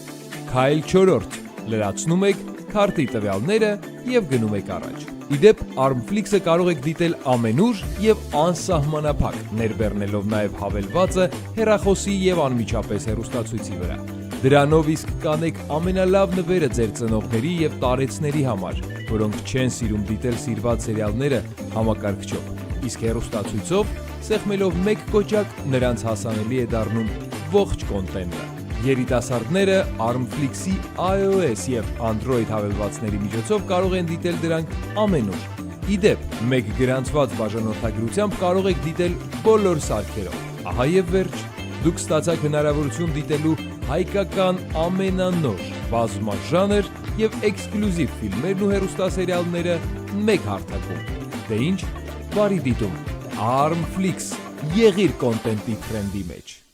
Քայլ չորրորդ՝ լրացնում եք քարտի տվյալները եւ գնում եք առաջ։ Իդեպ Armflix-ը կարող եք դիտել ամենուր եւ անսահմանափակ, ներբեռնելով նաեւ հավելվածը հեռախոսի եւ անմիջապես հեռուստացույցի վրա։ Դրանով իսկ կանեք ամենալավ նվերը ձեր ծնողների եւ տարեցների համար, որոնք չեն սիրում դիտել սիրված սերիալները համակարգչով։ Իսկ հեռուստացույցով սեղմելով մեկ կոճակ նրանց հասանելի է դառնում ողջ կոնտենտը։ Երիտասարդները Armflix-ի iOS եւ Android հավելվածների միջոցով կարող են դիտել դրանք ամենուր։ Իդեպ, մեկ գրանցված բաժանորդագրությամբ կարող եք դիտել բոլոր սարքերով։ Ահա եւ վերջ, դուք ստացաք հնարավորություն դիտելու հայկական ամենանոր, բազմաժանր եւ էքսկլյուզիվ ֆիլմերն ու հեռուստասերիալները մեկ հարթակում։ Դե ինչ, բարի դիտում։ Armflix, եղիր կոնտենտի թրենդի մեջ։